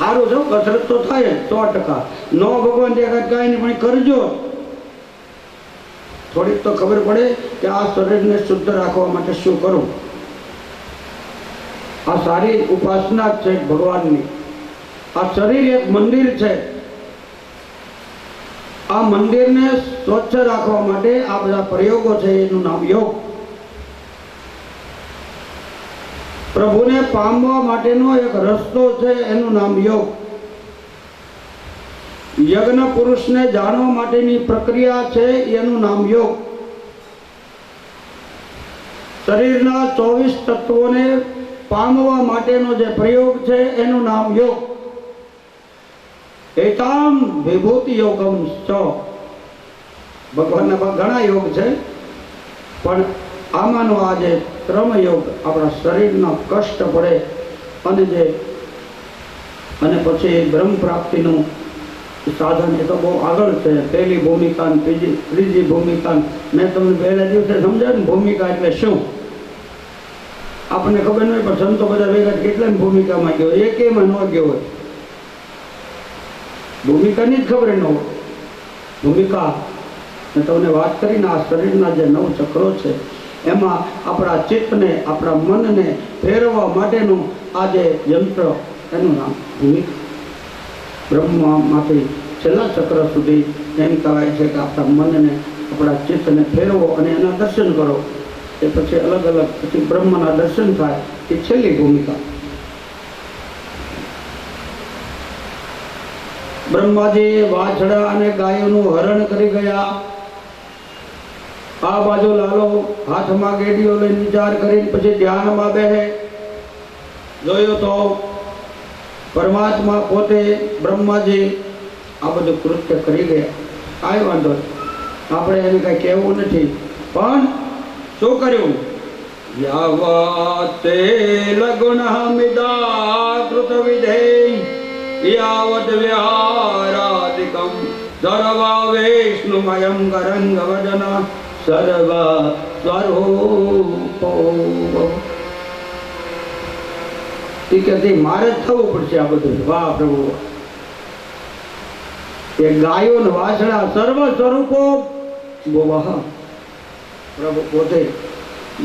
સારું છો, કસરત તો થાય 100%. નો ભગવાન દેખાય કાંઈ નહીં, પણ કરજો. થોડીક તો ખબર પડે કે આ શરીરને શુદ્ધ રાખવા માટે શું કરવું. આ સારી ઉપાસના છે ભગવાનની. આ શરીર એક મંદિર છે. આ મંદિરને સ્વચ્છ રાખવા માટે આ બધા પ્રયોગો છે, એનું નામ યોગ. પ્રભુને પામવા માટેનો એક રસ્તો છે, એનું નામ યોગ. યજ્ઞ પુરુષને જાણવા માટેની પ્રક્રિયા છે, એનું નામ યોગ. શરીરના 24 તત્વોને પામવા માટેનો જે પ્રયોગ છે, એનું નામ યોગ. એતામ વિભૂતિ યોગમ ચ. ભગવાનના ઘણા યોગ છે, પણ આમાંનો આ જે ક્રમ યોગ આપણા શરીરના કષ્ટ પડે અને પછી બ્રહ્મ પ્રાપ્તિનું સાધન, એ તો બહુ આગળ છે. પહેલી ભૂમિકા, ત્રીજી ભૂમિકા મેં તમને પહેલા દિવસે સમજાય ને ભૂમિકા એટલે શું. આપણને ખબર નહીં, પણ સંતો બધા ભેગા કેટલાની ભૂમિકામાં ગયો, એકેમાં ન ગયો હોય. ભૂમિકાની જ ખબર ન હોય. ભૂમિકા મેં તમને વાત કરીને આ શરીરના જે 9 ચક્રો છે, એમાં આપણા ચિત્તને, આપણા મનને ફેરવવા માટેનું આ જે યંત્ર, એનું નામ ભૂમિકા. બ્રહ્મામાંથી છેલ્લા ચક્ર સુધી એમ કહેવાય છે કે આપણા મનને, આપણા ચિત્તને ફેરવો અને એના દર્શન કરો. એ પછી અલગ અલગ પછી બ્રહ્મના દર્શન થાય. એ છેલ્લી ભૂમિકા. બ્રહ્માજી વાછડા અને ગાયોનું હરણ કરી ગયા. આ બાજુ લાલો હાથમાં ગેડીઓ લઈને વિચાર કરીને પછી ધ્યાનમાં બેસે. જોયું તો પરમાત્મા પોતે બ્રહ્માજી આ બધું કૃત્ય કરી ગયા. કાંઈ વાંધો નહીં, આપણે એને કાંઈ કહેવું નથી. પણ શું કર્યું? યાવતે લગુણમિદા કૃત વિધેય યાવત વિહારાદિકમ સર્વા વિષ્ણુમયં કરંગ વદન સર્વ સ્વરૂપો. કે મારે જ થવું પડશે આ બધું. વાહ પ્રભુ! એ ગાયો ને વાછડા સર્વ સ્વરૂપો. વાહ! પ્રભુ પોતે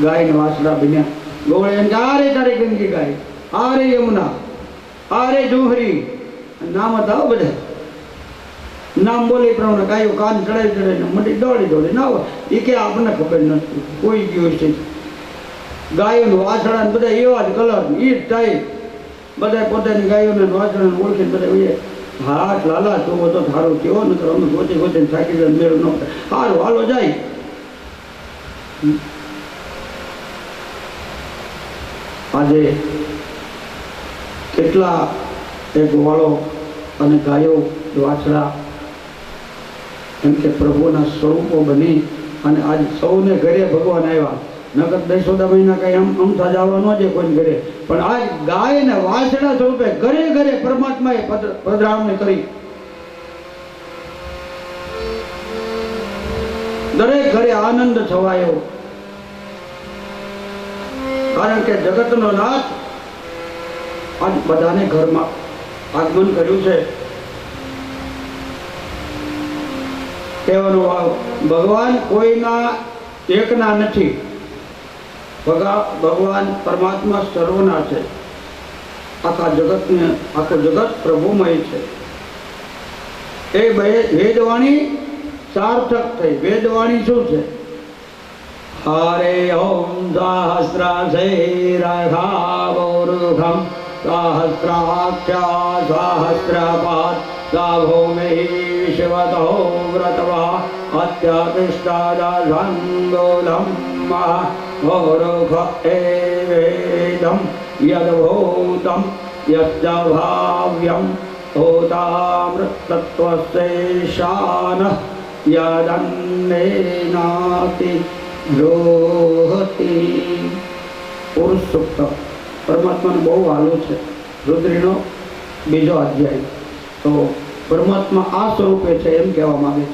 ગાય ને વાછડા બન્યા. ગોળે એમ કે આરે તારી ગંગી ગાય, આરે યમુના, આરે જોહરી, નામ હતા બધા. નામ બોલી પ્રમાણે ગાયો કાન ચડાઈ ચડાઈને મંડી દોડી ના હોય. એ કે આપણને ખબર નથી, કોઈ ગયું છે. ગાયો ને વાછડા ને બધા એવા જ કલર, એ જ ટાઈપ. બધા પોતાની ગાયોને વાછડાને ઓળખીને બધા હાથ લાલા તો બધો સારું કેવો નકર અમે ગોચે થાકી જાય, મેળ ન સારું હાલો જાય. આજે કેટલા એક વાળો અને ગાયો વાછડા એમ કે પ્રભુના સ્વરૂપો બની અને આજ સૌને ઘરે ભગવાન આવ્યા. નકર 10 મહિના કઈ અમથા જવા ન છે કોઈ ઘરે, પણ આજ ગાય ને વાછડા સ્વરૂપે ઘરે ઘરે પરમાત્માએ પધરામણી કરી. દરેક ઘરે આનંદ છવાયો, કારણ કે જગતનો નાથ આજ બધાને ઘરમાં આગમન કર્યું છે. કહેવાનો ભાવ, ભગવાન કોઈના એકના નથી. ભગવાન પરમાત્મા સર્વના છે. આખા જગતને, આખું જગત પ્રભુમય છે. એ વેદવાણી સાર્થક થઈ. વેદવાણી શું છે? હરે ઓમ સહસ્રશૈરઘાવોરુઘમ સહસ્રાખ્યા સહસ્રપાદ ભૂમિ વિશ્વતો વ્રતવા અત્યતિષ્ઠાદંગોલમ ઓરુઘ એવેદમ યદભૂતમ યદ્ભાવ્યમ ભૂતામૃતત્વશેષાન યદન્નેનાતિ રોહતિ. પુરુષ સૂક્ત પરમાત્માને બહુ વાલું છે. રુદ્રીનો 2જો અધ્યાય. તો પરમાત્મા આ સ્વરૂપે છે એમ કહેવા માંગે છે.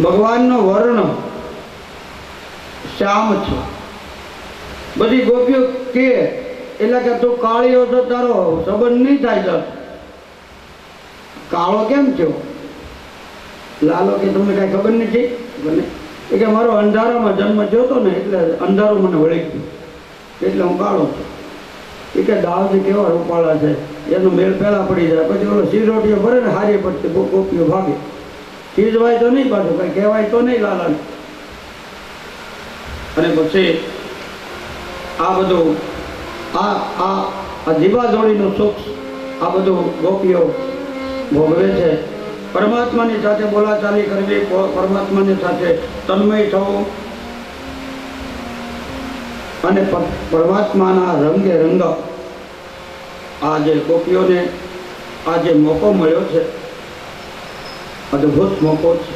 ભગવાનનો વર્ણ શ્યામ છે. બધી ગોપીઓ કે એટલે કે તું કાળીઓ તો તારો સંબંધ નહીં થાય તો કાળો કેમ થયો? લાલો કે તમને કાંઈ ખબર નથી બને એ કે મારો અંધારામાં જન્મ થયો હતો ને એટલે અંધારું મને વળી ગયું એટલે હું કાળો છું. એ કે દાવજી કેવા રૂપાળા છે, એનો મેળ પહેલા પડી જાય, પછી ઓલો સિરોટીઓ ભરે ને હારી પડતી ગોપીઓ ભાગે. ખીજવાય તો નહીં, પાછું કઈ કહેવાય તો નહીં લાલા. અને પછી આ બધું આ જીવા જોડીનું સુખ આ બધું ગોપીઓ ભોગવે છે. પરમાત્માની સાથે બોલાચાલી કરવી, પરમાત્માની સાથે તન્મય થવું અને પરમાત્માના રંગે રંગ આ જે ગોપીઓને આ જે મોકો મળ્યો છે, અદ્ભુત મોકો છે.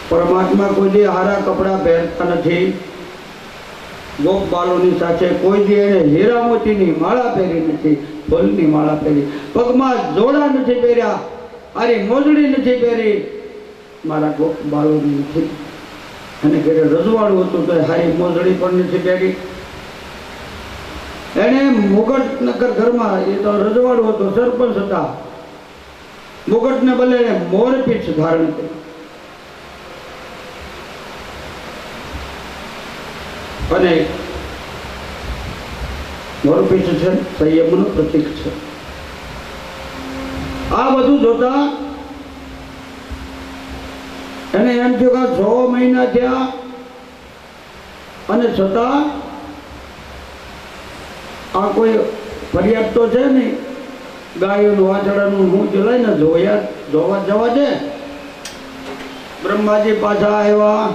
પરમાત્મા કોઈ દી હારા કપડાં પહેરતા નથી. ગોપ બાલોની સાથે કોઈ દી એને હીરા મોતીની માળા પહેરી નથી, ફૂલની માળા પહેરી, પગમાં જોડા નથી પહેર્યા, આરી મોજડી નથી પહેરી, મારા ગોપ બાલોની નથી. અને ઘરે રજવાડું હતું તો હારી મોજડી પણ નથી પહેરી. એને મુગટનગર ઘરમાં, એ તો રજવાડું હતું, સરપંચ હતા, મુગટને બદલે એને મોરપીંછ ધારણ કરી. અને મોરપીંછ છે સંયમનું પ્રતીક છે. આ બધું જોતા એને એમ થયું કે 6 મહિના થયા અને છતાં આ કોઈ ફરિયાદ તો છે નહીં. ગાયોનું વાછડાનું હું લઈને જોવા જવા દે. બ્રહ્માજી પાછા આવ્યા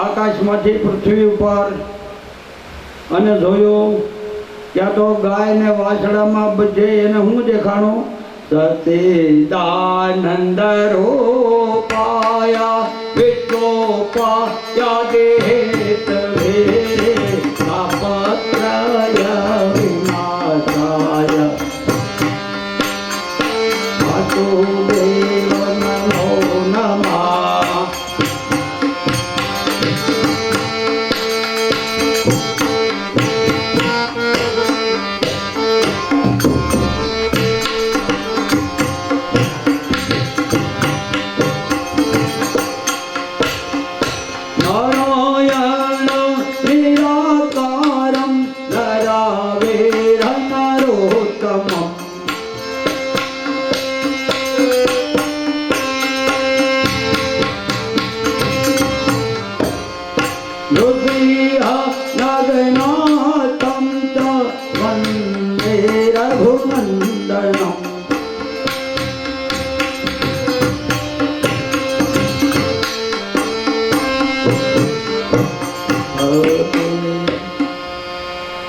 આકાશમાંથી પૃથ્વી ઉપર અને જોયું ત્યાં તો ગાય ને વાછડામાં બધે એને હું દેખાણું? સચિદાનંદ રૂપાયા વિશ્વોપાયા દેહેતવે તાપત્રય વિનાશાય વાસુદેવ નમો નમઃ.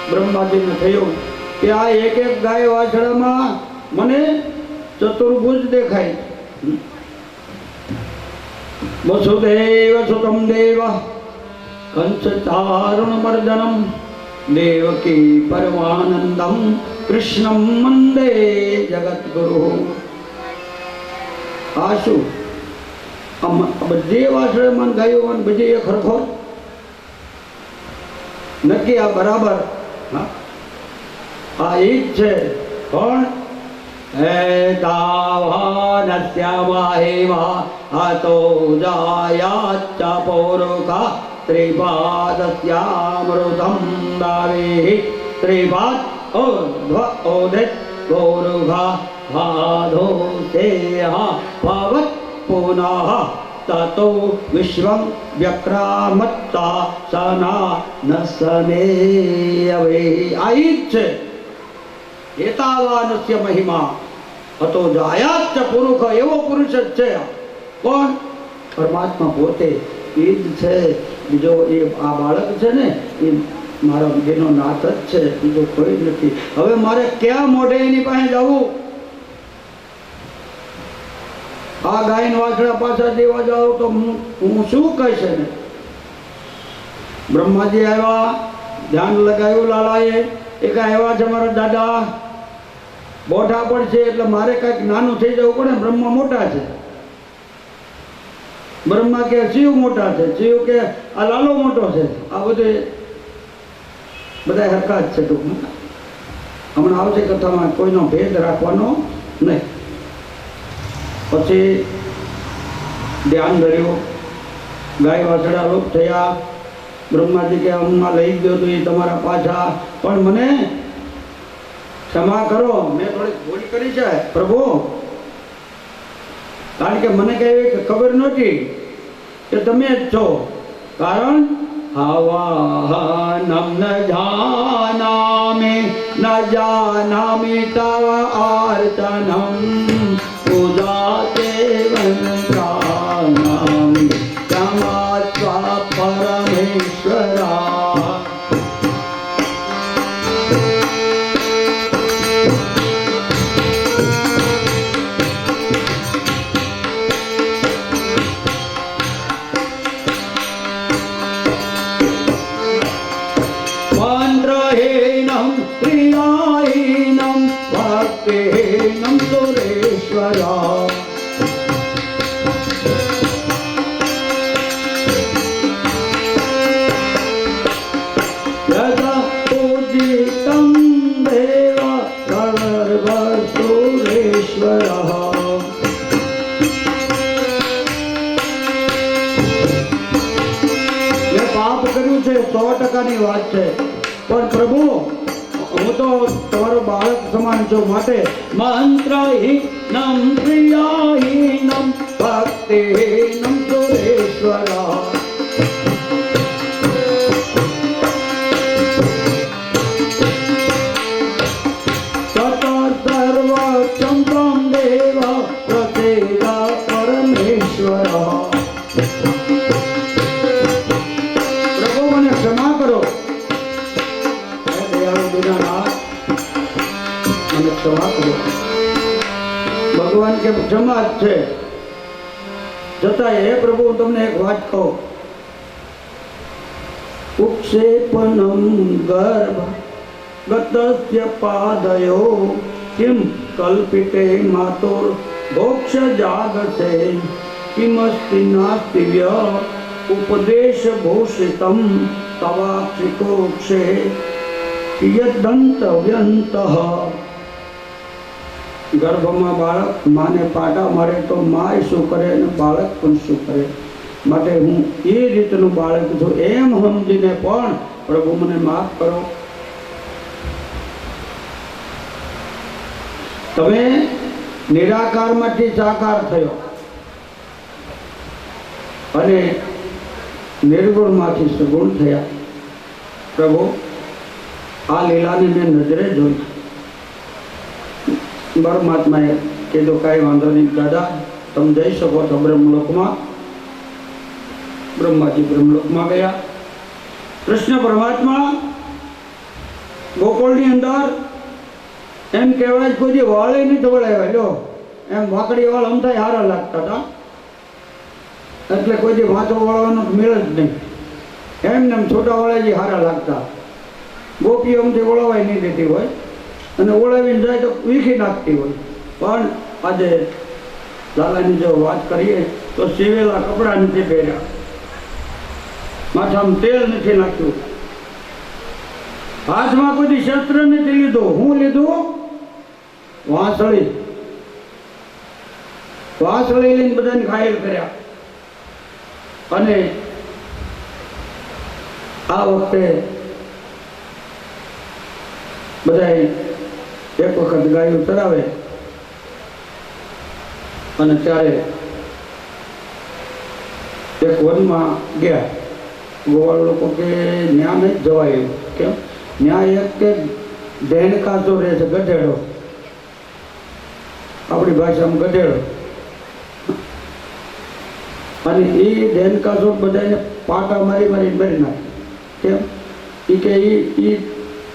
બ્રહ્માજીને થયું કે આ એક એક ગાય વાછડામાં મને ચતુર્ભુજ દેખાય. વસુદેવ સુતમ દેવ કંસ ચારુણ મર્દનમ દેવકી પરમાનંદમ કૃષ્ણમ વંદે જગતગુરુ. આ શું? બધી વાછડામાં ગાયો બધી એક હરખો નક્કી? આ બરાબર? આ ઈ જ છે. કોણ? હે દાવાનસ્યવાહેવા હતો જાયાચ્ચ પૌરુકા ત્રિપાદસ્યામૃતમ દાવેહિ ત્રિપાદ ઓધિત ગૌરુઘા ભાધો સેહા ભવત પુનઃ તતો વિશ્વં વ્યક્રામત્તા સના નસને. આ ઈ જ છે. એતાવાનસ્ય મહિમા હતો જાયાચ પુરુષ, એવો પુરુષ જ છે. કોણ? પરમાત્મા પોતે. એ જ છે. બીજો એ આ બાળક છે ને એ મારો બેનો નાથ જ છે, બીજો કોઈ નથી. હવે મારે ક્યાં મોઢે એની પાસે જવું? આ ગાય વાછડા પાછા દેવા જાવ તો હું શું કહીશ ને? બ્રહ્માજી આવ્યા, ધ્યાન લગાવ્યું લાલાએ. એ કાંઈ આવ્યા છે મારા દાદા, બોઠા પણ છે એટલે મારે કાંઈક નાનું થઈ જવું પડે. બ્રહ્મા મોટા છે બ્રહ્મા કે શિવ મોટા છે, શિવ કે આ લાલો મોટો છે. આ બધે બધા હરકત છે ટૂંકમાં. હમણાં આવશે કથામાં કોઈનો ભેદ રાખવાનો નહીં. પછી ધ્યાન ધર્યું, ગાય વાછડા લોપ થયા. બ્રહ્માજી કે હમણાં લઈ ગયો તો એ તમારા પાછા, પણ મને ક્ષમા કરો, મેં થોડી ભૂલ કરી છે પ્રભુ. કારણ કે મને કઈ ખબર નહોતી કે તમે જ છો. કારણ હવાનમ ન જાનામિ ન જાનામિ તવ આર્ચનમ પૂજાતે વંદાનામિ ક્ષમા પરમેશ્વરા. મંત્રહીનમ ક્રિયાહીનમ ભક્તિહીનમ સુરેશ્વરા. પૂજિતમ દેવ સર્વ સુરેશ્વરા. પાપ કર્યું છે 100%ની વાત છે, પણ પ્રભુ હું તો તમારો બાળક સમાન છું, માટે મંત્રહીનમ ક્રિયાહીનમ ભક્તિહીનમ સુરેશ્વરા. સર્વક્ષમ ત્વં દેવ પ્રસીદ પરમેશ્વરા. ક્ષમા કરો, દયાળુ દીનાનાથ, મને ક્ષમા કરો. ભગવાન કે ક્ષમા જ છે, છતાં હે પ્રભુ હું તમને એક વાત કહું. ઉક્ષેપનમ ગર્ભ ગતસ્ય પાદયો કિમ કલ્પિતે માતુર ભોક્ષ જાગસે કિમસ્તિ નાસ્તિ વ્ય ઉપદેશ ભૂષિતમ તવાક્ષિકોક્ષે યદંતવ્યંત. ગર્ભમાં બાળક માને પાટા મારે તો માય શું કરે અને બાળક પણ શું કરે. માટે હું એ રીતનું બાળક છું એમ સમજીને પણ પ્રભુ મને માફ કરો. તમે નિરાકારમાંથી સાકાર થયો અને નિર્ગુણમાંથી સગુણ થયા. પ્રભુ આ લીલાને મેં નજરે જોઈ. પરમાત્માએ કીધું કાંઈ વાંધો નહીં દાદા, તમે જઈ શકો છો બ્રહ્મલોકમાં. બ્રહ્માજી બ્રહ્મલોકમાં ગયા. કૃષ્ણ પરમાત્મા ગોકુળની અંદર એમ કહેવાય કોઈ વાળે નહીં ધવડાવ્યા. લો એમ વાકડી વાળ અમથાય હારા લાગતા હતા, એટલે કોઈ દી વાંચો વળવાનો મેળ જ નહીં. એમને એમ છોટા વળે હારા લાગતા. ગોપીઓ અમથી ઓળવાય નહીં દેતી હોય અને ઓળાવીને જાય તો વીખી નાખતી હોય. પણ આજે લાલાની જો વાત કરીએ તો સીવેલા કપડાં નથી પહેર્યા, માથામાં તેલ નથી નાખ્યું, હાથમાં કોઈ શસ્ત્ર નથી લીધું. હું લીધું વાંસળી. વાંસળી લઈને બધાને ઘાયલ કર્યા. અને આ વખતે બધા એક વખત ગાયું ચરાવે અને ત્યારે એક વનમાં ગયા. ગોવાળ લોકો કે ન્યા નહીં જવાય. કેમ? ન્યા એક કે ધેનકાસો રહે છે, ગધેડો, આપણી ભાષામાં ગધેડો. અને એ ધેનકાસો બધાને પાટા મારી મારી નાખે. કેમ? એ કે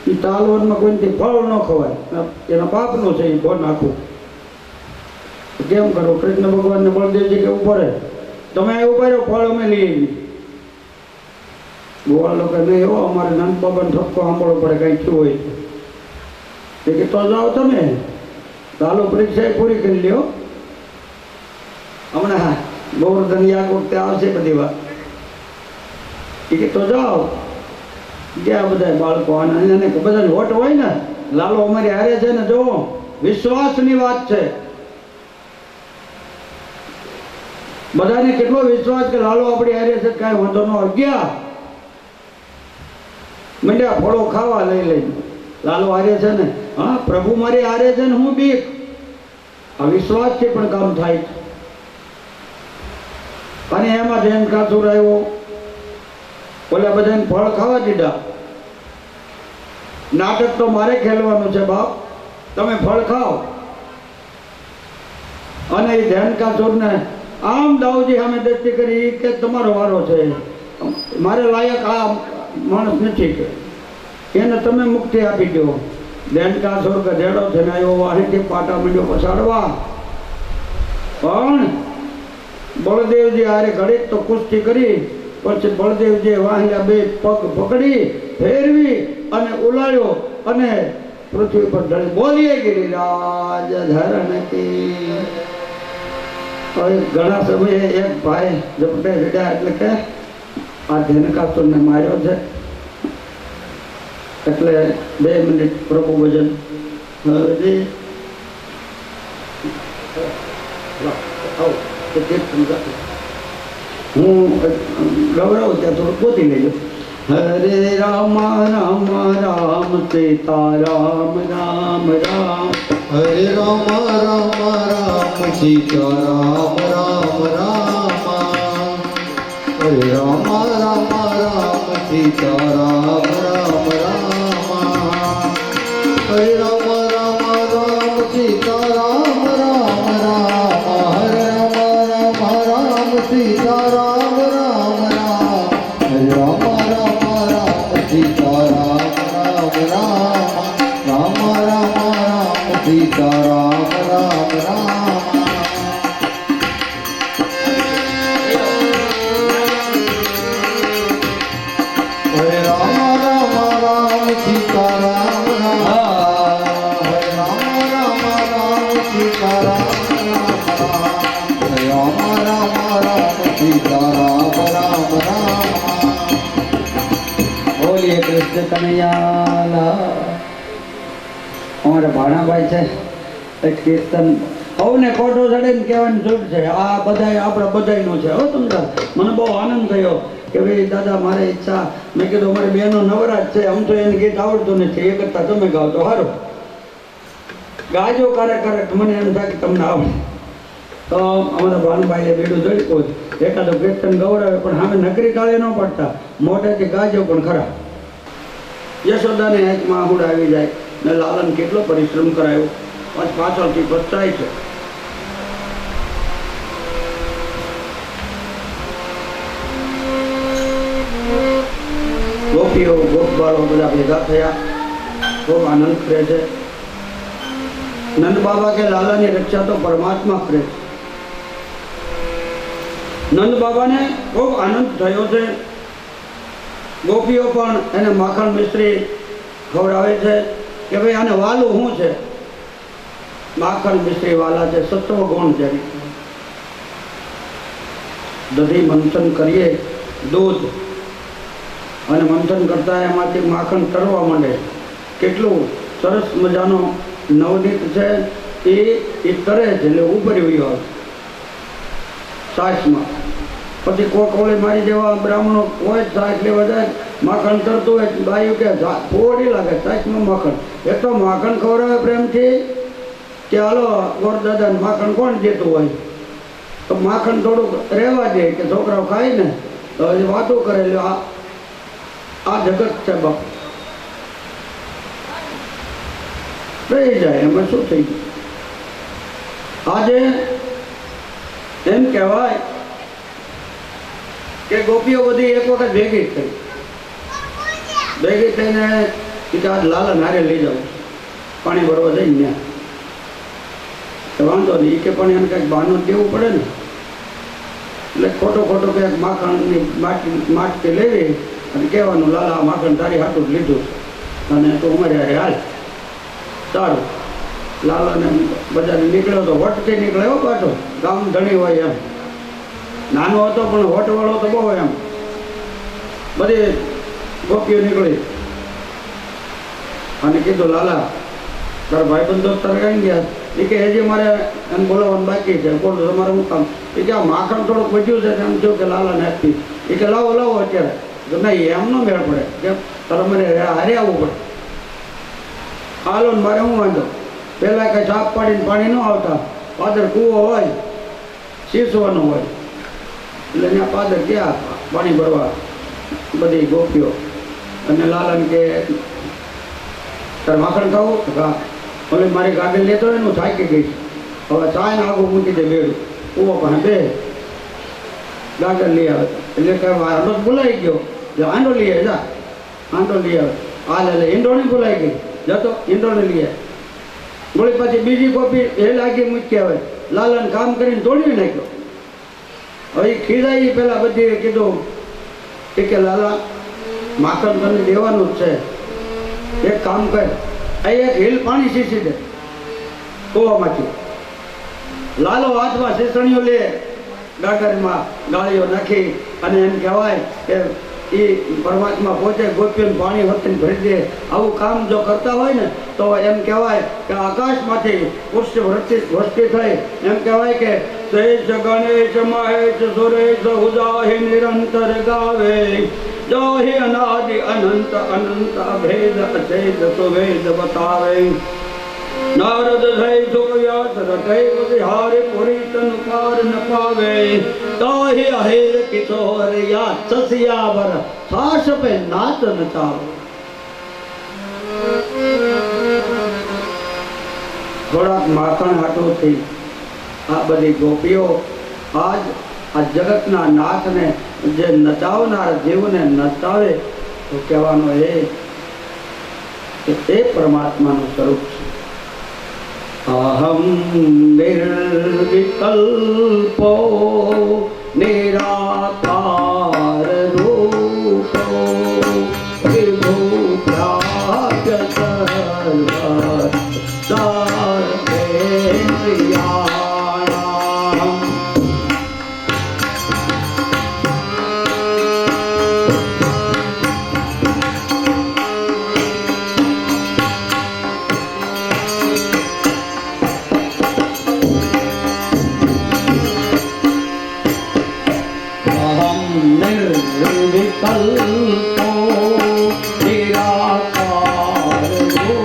એ તાલવનમાં કોઈથી ફળ ન ખવાય, એના પાપનો છે એ ફળ નાખવું. કેમ કરો? કૃષ્ણ ભગવાનને બળદેવજી કે ઉપર તમે ઉભા રહ્યો, ફળ અમે લઈ આવી. ગોવાળ લોકો નહીં હો, અમારે નંદ બાબાને ઠપકો સાંભળવો પડે કંઈ થયું હોય એ કે તો જાઓ તમે, ચાલો પરીક્ષા પૂરી કરી લ્યો. હમણાં ગોવર્ધન યાગ વખતે આવશે બધી વાત. એ કે તો જાઓ ગયા બધા બાળકો અને બધાને વોટ હોય ને, લાલો અમારી હારે છે ને, જો વિશ્વાસની વાત છે. બધાને કેટલો વિશ્વાસ કે લાલો આપણી હારે છે, કાંઈ વાંધો ન. ગયા મંડ્યા ફળો ખાવા લઈ લઈને, લાલો હારે છે ને, હા પ્રભુ મારી હારે છે ને, હું બીક. આ વિશ્વાસથી પણ કામ થાય છે. અને એમાં જૈન કાચુર આવ્યો, ઓલા બધાને ફળ ખાવા દીધા. નાટક તો મારે ખેલવાનું છે બાપ, તમે ફળ ખાઓ. અને એ ધ્યાન કાચુરને આમ દાઉજી સામે દસ્તી કરી કે તમારો વારો છે, મારે લાયક આ માણસ નથી, કે એને તમે મુક્તિ આપી દો. ધ્યાન કાચુર ગધેડો છે ને આવ્યો, વાહીથી પાટા માંડ્યો પછાડવા. પણ બળદેવજી હારે ઘડીક તો કુસ્તી કરી, પછી બળદેવજીએ વાહિયા બે પગ પકડી ફેરવી અને ઉલાળ્યો અને પૃથ્વી પર ઢળી. બોલીએ ગિરિરાજ ધરણ કી. ઘણા સમયે એક ભાઈ ઝપટે રીડ્યા એટલે કે આ ધ્યાનકાસુરને માર્યો છે, એટલે 2 મિનિટ પ્રભુ ભજન. હું ગૌરવ ત્યાં થોડું ગોતી લેજો. હરે રામ રામ રામ સીતા રામ રામ રામ. હરે રામ રામ રામ સીતા રામ રામ રામ. હરે રામ રામ રામ સીતા રામ રામ રામ. હરે રામ રામ રામ સીતા રામ રામ રામ. હરે રામ રામ રામ સીતા રામ રામ રામ. હરે રામ રામ રામ સીતા રામ રામ રામ. રામ રામ રામ સીતા રામ રામ રામ. હરે રામ રામ રામ સીતા રામ રામ. હરે રામ રામ રામ સીતા રામ રામ. હરે રામ રામ રામ સીતા રામ રામ રામ. બોલીએ કૃષ્ણ કનૈયા. અમારા ભાણાભાઈ છે એક કીર્તન સૌને ખોટો ચડે ને કહેવાની જરૂર છે. આ બધા આપણા બધાયનું છે. હો તમને મને બહુ આનંદ થયો કે ભાઈ દાદા મારે ઈચ્છા, મેં કીધું અમારી બહેનો નવરાજ છે, આમ તો એને ગીત આવડતું નથી, એ કરતાં તમે ગાઓ તો સારું. ગાજો ક્યારેક મને એમ થાય કે તમને આવડે. તો અમારા ભાણભાઈએ બેડું જડ્યું, એકાદું કીર્તન ગૌરવે, પણ સામે નકરી તાળે ન પડતા, મોઢેથી ગાજો પણ ખરા. યશોદાને આંખમાં આહુડ આવી જાય ને લાલન કેટલો પરિશ્રમ કરાયો, પાછળથી પછતાય છે. ગોપીઓ ગોપબાળો બધા ભેગા થયા, ખૂબ આનંદ કરે છે. નંદ બાબા કે લાલાની રક્ષા તો પરમાત્મા કરે છે. નંદ બાબાને ખૂબ આનંદ થયો છે. ગોપીઓ પણ એને માખણ મિશ્રી ખવડાવે છે કે ભાઈ આને વાલું શું છે. માખણ મિશ્રી વાલા છે, સત્વ ગુણ છે. દધી મંથન કરીએ દૂધ, અને મંથન કરતા એમાંથી માખણ તરવા માંડે. કેટલું સરસ મજાનો નવનીત છે એ તરે છે, એટલે ઉભરી હોય સાસમાં. પછી કોકોળી મારી જેવા બ્રાહ્મણો હોય સાસ લેવા જાય, માખણ તરતું હોય, બાયું કે થોડી લાગે સાસમાં માખણ. એક તો માખણ ખવડાવે પ્રેમથી કે હાલો ગોરદાદાને માખણ કોણ દેતું હોય, તો માખણ થોડુંક રહેવા દે કે છોકરાઓ ખાય ને તો હજી વાતો કરે. આ જગત છે બાપ, રહી જાય એમાં શું થઈ ગયું. આજે એમ કહેવાય કે ગોપીઓ બધી એક વખત ભેગી થઈને આજ લાલા નારે લઈ જાઉં, પાણી ભરવા જઈને ત્યાં વાંધો નહીં કે પણ એને કંઈક બહાનું દેવું પડે ને. એટલે ખોટો કંઈક માખણની માટકી લેવી અને કહેવાનું લાલા આ માખણ તારી હાટું જ લીધું છે અને તું અમારે હાલ. સારું, લાલાને બજારે નીકળ્યો તો વટથી નીકળ્યો પાછો, ગામ ધણી હોય એમ. નાનો હતો પણ હોટવાળો તો બહુ એમ બધી ગોપીઓ નીકળી અને કીધું લાલા તારા ભાઈબંધો તારે કઈ ગયા એ કે હજી મારે એમ બોલાવવાનું બાકી છે બોલો તમારે શું કામ એ કે આ માખણ થોડુંક વધ્યું છે એમ જો કે લાલાને આપી એ કે લાવો લાવો અત્યારે તો નહીં એમ ન મેળ પડે કે તારે મને હારે આવવું પડે હાલો ને મારે શું વાંધો પહેલાં કંઈ સાફ પાડીને પાણી ન આવતા પાદર કૂવો હોય શીસવાનો હોય એટલે ત્યાં પાદર ગયા પાણી ભરવા બધી ગોપીઓ અને લાલાને કે તારે માખણ ખાવું હા ઓલે મારી ગાડી લેતો હોય ને હું થાકી ગઈ હવે ચાય ને આગું મૂકી દે બેડું કૂવો પણ બે ગાગર લઈ આવે એટલે કે આંડો બોલાઈ ગયો જો આંડો લઈ આવે જા આંડો લઈ આવે હાલ એટલે ઈંડોણી બોલાઈ ગઈ જતો ઈંડોને લઈ આવે બોલી પછી બીજી કોપી એ લાગી મૂકી આવે લાલાને કામ કરીને તોડી નાખ્યો હવે ખીજાઈ પેલા બધી કીધું કે લાલા માખણ તને દેવાનું જ છે એક કામ કર અહીં એક હિલ પાણી સીસી દે કૂવામાંથી લાલો હાથમાં શીસણીઓ લે ગાગરમાં ગાળીઓ નાખી અને એમ કહેવાય કે એ પરમાત્મા પોતે ગોપીઓને પાણી વતન ભરી દે આવું કામ જો કરતા હોય ને તો એમ કહેવાય કે આકાશમાંથી પુષ્પ વૃષ્ટિ થઈ એમ કહેવાય કે શેષ ગણેશ મહેશ સુરેશ ઉદાહી નિરંતર ગાવે જાહી અનાદિ અનંત અનંત અભેદ અછેદ સુવેદ બતાવે નારદ થઈ સોયાસ રટે વિહારે પુરી તન પાર ન પાવે તાહી અહેર કિશોર યા સસિયાવર સાસ પે નાચ નચાવે થોડાક માખણ હાટોથી આ બધી ગોપીઓ આજ આ જગતના નાથને જે નચાવનાર જીવને નચાવે તો કહેવાનો એ પરમાત્માનું સ્વરૂપ છે અહમ નિર્વિકલ્પો નિરાકાર રૂપો વિભુ પ્રાગ સર્વ સર્વેન્દ્રિયાણામ निर्विकल्पो निराकार रूपो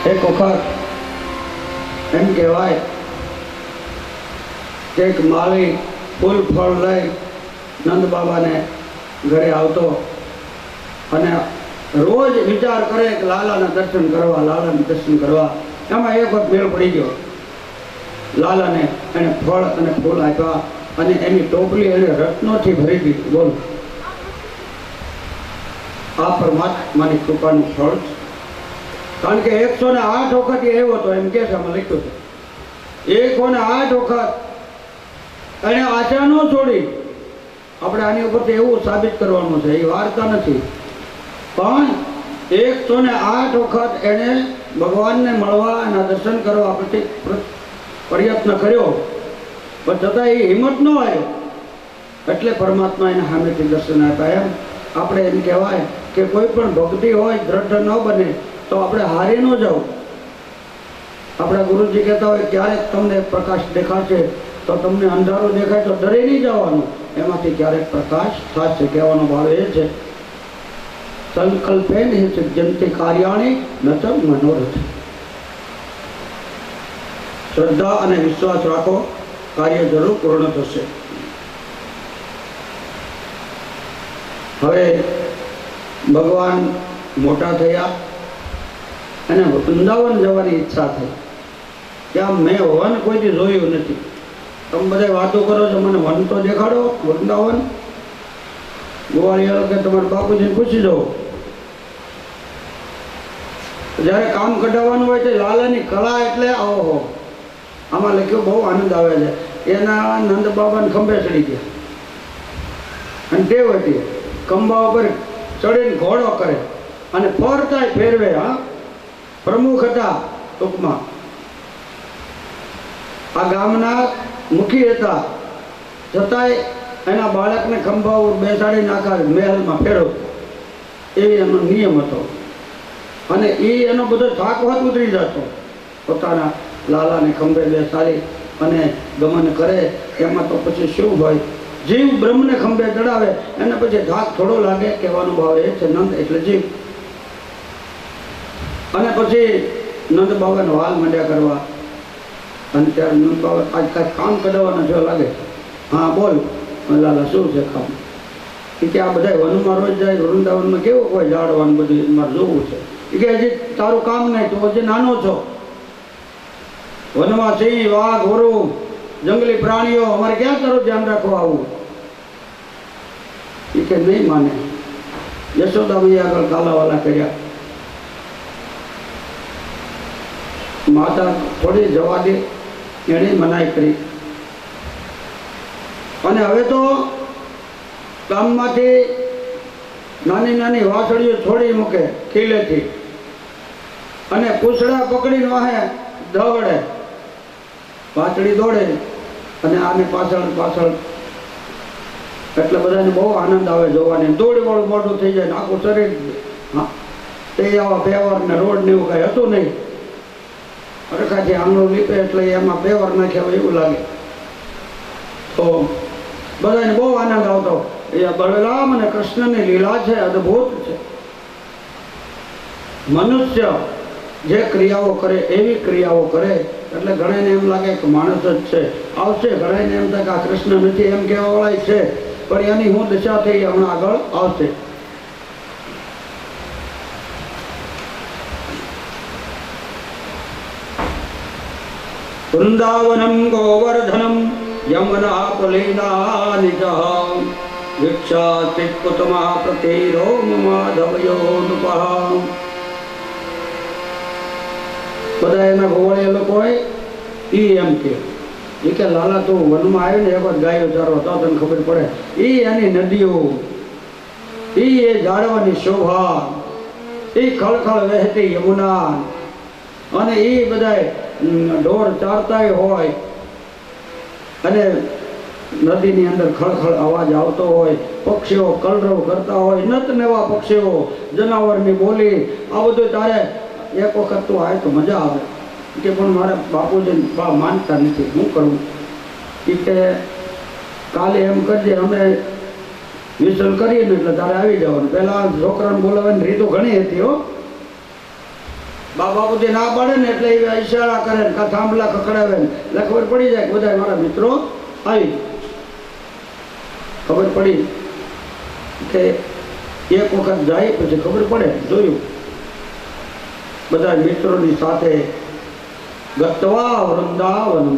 એક વખત એમ કહેવાય કે એક માળી ફૂલ ફળ લઈ નંદ બાબાને ઘરે આવતો અને રોજ વિચાર કરે કે લાલાના દર્શન કરવા એમાં એક વખત મેળ પડી ગયો લાલાને એને ફળ અને ફૂલ આપ્યા અને એની ટોપલી એને રત્નોથી ભરી દીધી બોલ આ પરમાત્માની કૃપાનું ફળ છે કારણ કે 108 વખત એ આવ્યો હતો એમ કે છે આમાં લખ્યું છે 108 વખત એને આશા ન છોડી આપણે આની ઉપરથી એવું સાબિત કરવાનું છે એ વાર્તા નથી પણ 108 વખત એને ભગવાનને મળવા એના દર્શન કરવા પ્રયત્ન કર્યો પણ છતાં એ હિંમત ન આવ્યો એટલે પરમાત્મા એને સામેથી દર્શન આપ્યા એમ આપણે એમ કહેવાય કે કોઈ પણ ભક્તિ હોય દ્રઢ ન બને તો આપણે હારી ન જાવ. આપણા ગુરુજી કહેતા હોય ક્યારેક તમને પ્રકાશ દેખાશે તો તમને અંધારું દેખાય તો ડરી નહીં જવાનું, એમાંથી ક્યારેક પ્રકાશ થશે. કહેવાનો ભાવ એ છે સંકલ્પે સિદ્ધંતિ કાર્યાણી ન ચ મનોરથ. શ્રદ્ધા અને વિશ્વાસ રાખો, કાર્ય જરૂર પૂર્ણ થશે. હવે ભગવાન મોટા થયા અને વૃંદાવન જવાની ઈચ્છા થઈ. ત્યાં મેં વન કોઈથી જોયું નથી. તમે બધા વાતો કરો છો, મને વન તો દેખાડો વૃંદાવન. ગોવાળિયા કે તમારા બાપુજીને પૂછી જવો. જ્યારે કામ કઢાવવાનું હોય તો લાલાની કળા એટલે ઓહો, આમાં લખ્યું બહુ આનંદ આવે છે. એના નંદ બાબાને ખંભે ચડી ગયા અને ટેવ હતી ખંભા ઉપર ચડીને ઘોડો કરે અને ફરતાય ફેરવે. હા, પ્રમુખ હતા ટૂંકમાં, આ ગામના મુખી હતા, છતાંય એના બાળકને ખંભા ઉપર બેસાડી નાખા મહેલમાં ફેરવ, એવી એનો નિયમ હતો. અને એ એનો બધો થાકવાત ઉતરી જતો. પોતાના લાલાને ખંભે બેસાડી અને ગમન કરે. એમાં તો પછી શું હોય, જીવ બ્રહ્મને ખંભે ચડાવે એને પછી થાક થોડો લાગે. કહેવાનો ભાવ એ છે નંદ એટલે જીવ. અને પછી નંદ બાબાને વાલ માંડ્યા કરવા. અને ત્યારે નંદ બાબા આજ કાંઈ કામ કઢાવવાના જો લાગે. હા બોલ લાલા શું છે કામ? કે આ બધા વનમાં રોજ જાય, વૃંદાવનમાં કેવું કોઈ ઝાડવાનું બધું મારે જોવું છે. કે હજી તારું કામ નહીં, તું હજી નાનો છો. વનમાં સિંહ વાઘ વરુ જંગલી પ્રાણીઓ, અમારે ક્યાં તારું ધ્યાન રાખવા આવું? એ કે નહીં માને. યશોદાભાઈ આગળ કાલાવાલા કર્યા. માતા થોડી જવા દે, એણે મનાઈ કરી. અને હવે તો ગામમાંથી નાની નાની વાસળીઓ છોડી મૂકે ખીલેથી અને પૂછડા પકડીને વાહે દોડે. વાછડી દોડે અને આની પાછળ પાછળ. એટલે બધાને બહુ આનંદ આવે જોવાની. દોડી વાળું મોટું થઈ જાય ને આખું શરીર. હા, તે આવા પેવર ને રોડ ને એવું કાંઈ હતું નહીં. અરખાથી આંગળું લીપે એટલે એમાં પેવર નાખ્યા હોય એવું લાગે. તો બધાને બહુ આનંદ આવતો. એ બલરામ અને કૃષ્ણની લીલા છે, અદ્ભુત છે. મનુષ્ય જે ક્રિયાઓ કરે એવી ક્રિયાઓ કરે એટલે ઘણાને એમ લાગે કે માણસ જ છે. આવશે ઘણાને એમ થાય કે આ કૃષ્ણ નથી એમ કહેવાવાળા છે, પણ એની હું દશા થઈ હમણાં આગળ આવશે. વૃંદાવનમ ગોવર્ધનમ યમુના પુલીના નિજઃ વિક્ષાચિત કુતમા પ્રતિરો માધવયો નુપઃ. બધા એના ગોવાળિયા લોકો હોય એ એમ કે લાલા તું વનમાં આવ્યો ને એક વાર ગાયો ચારો તો તને ખબર પડે. એ એની નદીઓ, એ ઝાડવાની શોભા, એ ખળખળ વહેતી યમુના, અને એ બધા ઢોર ચારતાય હોય અને નદીની અંદર ખળખળ અવાજ આવતો હોય, પક્ષીઓ કલરવ કરતા હોય, નત નવા પક્ષીઓ, જનાવરની બોલી, આ બધું તારે એક વખત તું આવે તો મજા આવે. કે પણ મારા બાપુજી માનતા નથી, શું કરવું? કે કાલે એમ કરજે અમે વિસર્જન કરીએ ને એટલે તારે આવી જવાનું. પહેલાં છોકરાને બોલાવવાની રીતો ઘણી હતી હો. બાપુજી ના પાડે ને એટલે એ ઈશારા કરે ને થાંભલા ખખડાવે ને એટલે ખબર પડી જાય કે બધા મારા મિત્રો આવી. ખબર પડી કે એક વખત જાય પછી ખબર પડે. જોયું બધા મિત્રોની સાથે ગત્વા વૃંદાવનમ.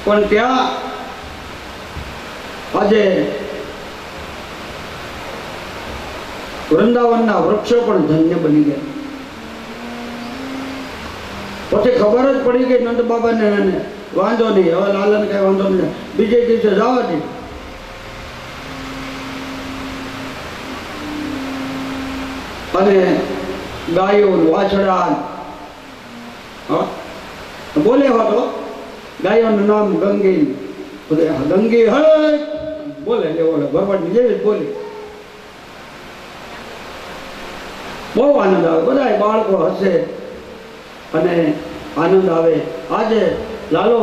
પણ ત્યાં આજે વૃંદાવનના વૃક્ષો પણ ધન્ય બની ગયા. પછી ખબર જ પડી ગઈ નંદ બાબાને વાંધો નહીં, હવે લાલાને કઈ વાંધો નહીં, બીજે દિવસે જવા દે. અને ગાયો વાછડા બોલે હતો. ગાયોનું નામ ગંગી. ગંગી હે બોલે એટલે ઓલે ભરવાડની જેવી જ બોલી. બહુ આનંદ આવે, બધા બાળકો હસે અને આનંદ આવે. આજે લાલો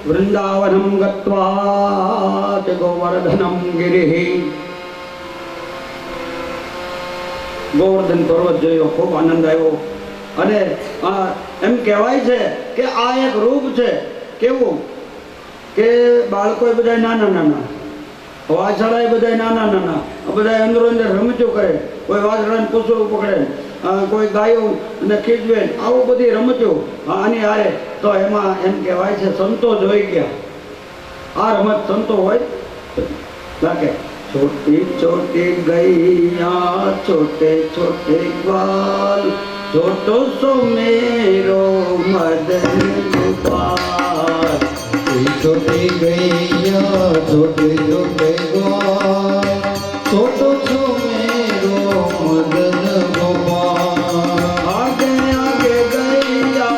વૃંદાવનમ ગત્વા તે ગોવર્ધનમ ગિરિ, ગોવર્ધન પર્વત જોયો, ખૂબ આનંદ આવ્યો. અને એમ કહેવાય છે કે આ એક રૂપ છે. કેવું કે બાળકો બધા નાના નાના, વાછડા બધા નાના નાના, બધા અંદરો અંદર રમચું કરે. કોઈ વાછડાને પૂછડું પકડે, કોઈ ગાયો અને ખીજવે, આવું બધી રમચું આની હારે. તો એમાં એમ કહેવાય છે સંતો જોઈ ગયા. આ રમત સંતો હોય લાગે. छोटी छोटी गैया छोटे छोटे ग्वाल, छोटो सो मेरो मदन गोपाल. छोटी गैया छोटे छोटे ग्वाल, छोटो सो मेरो मदन गोपाल. आगे आगे गैया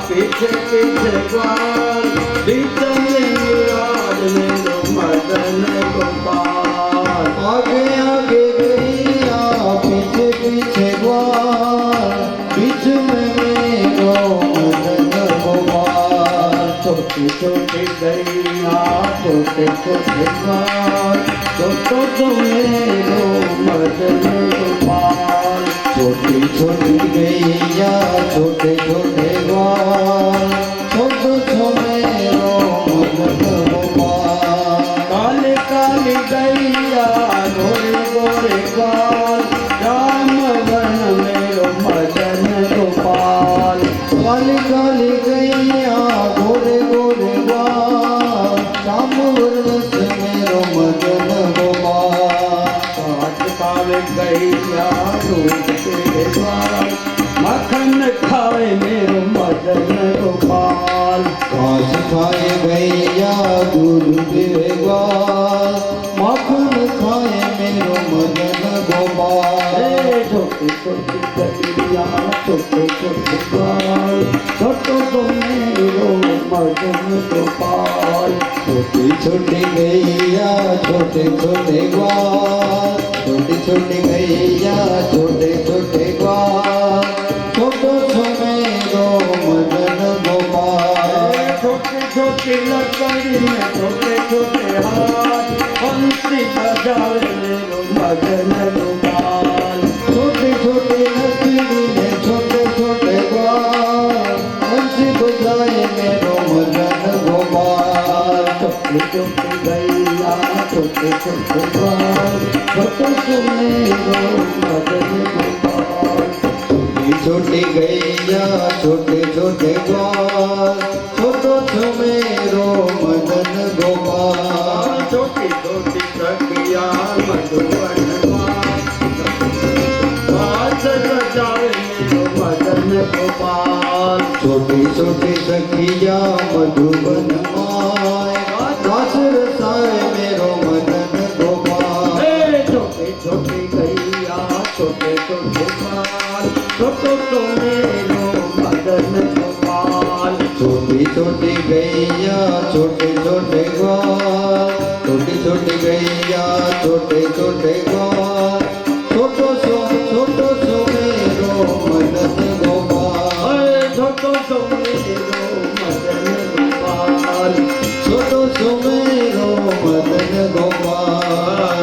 पीछे पीछे ग्वाल, बीच में विराज मेरो मदन गोपाल. आगे आगे गैया पीछे पीछे ग्वाल, बीच में मेरो मदन गोपाल. छोटी छोटी गैया छोटे छोटे ग्वाल, छोटो सो मेरो मदन गोपाल. छोटी छोटी गैया छोटे छोटे ग्वाल, छोटो सो मेरो मदन गोपाल. काली काली गैया गोरे गोरे ग्वाल, श्याम वर्ण मेरो मदन गोपाल. काली काली गैया गोरे गोरे ग्वाल, श्याम वर्ण से मेरो मदन गोपाल. पाँच पावे गैया दूध के ग्वाल, मक्खन खावे मेरो मदन गोपाल. घास खाए गैया दूध पीवे ग्वाल, माखन खाए मेरो मदन गोपाल. छोटी छोटी गैया छोटे छोटे ग्वाल, छोटो तो मेरो मदन गोपाल. छोटी छोटी गैया छोटे छोटे ग्वाल, छोटी छोटी गैया छोटे छोटे ग्वाल, छोटो सो मेरो मदन गोपाल. छोटी छोटी लकड़ी में छोटे छोटे हाथ, बंसी बजावे मेरो मदन गोपाल. छोटी छोटी लकड़ी में छोटे छोटे ग्वाल, बंसी बजाए मेरो मदन गोपाल. छोटी छोटी गैया छोटे छोटे ग्वाल, छोटो सो मेरो मदन गोपाल. छोटी छोटी गैया छोटे छोटे ग्वाल, छोटो सो मेरो मदन गोपाल. छोटी छोटी सखिया मधुबन बात बजावे मेरो मदन गोपाल. छोटी छोटी सखिया मधुबन माय, दास रसाए मेरो मदन गोपाल. छोटी छोटी गैया छोटे छोटे ग्वाल, छोटो तो मेरो मदन गोपाल. छोटी छोटी गैया छोटे छोटे ग्वाल, छोटी छोटी गैया छोटे छोटे ग्वाल, छोटो सो मेरो मदन गोपाल. छोटो तो मेरो मदन गोपाल. छोटो सो मेरो मदन गोपाल.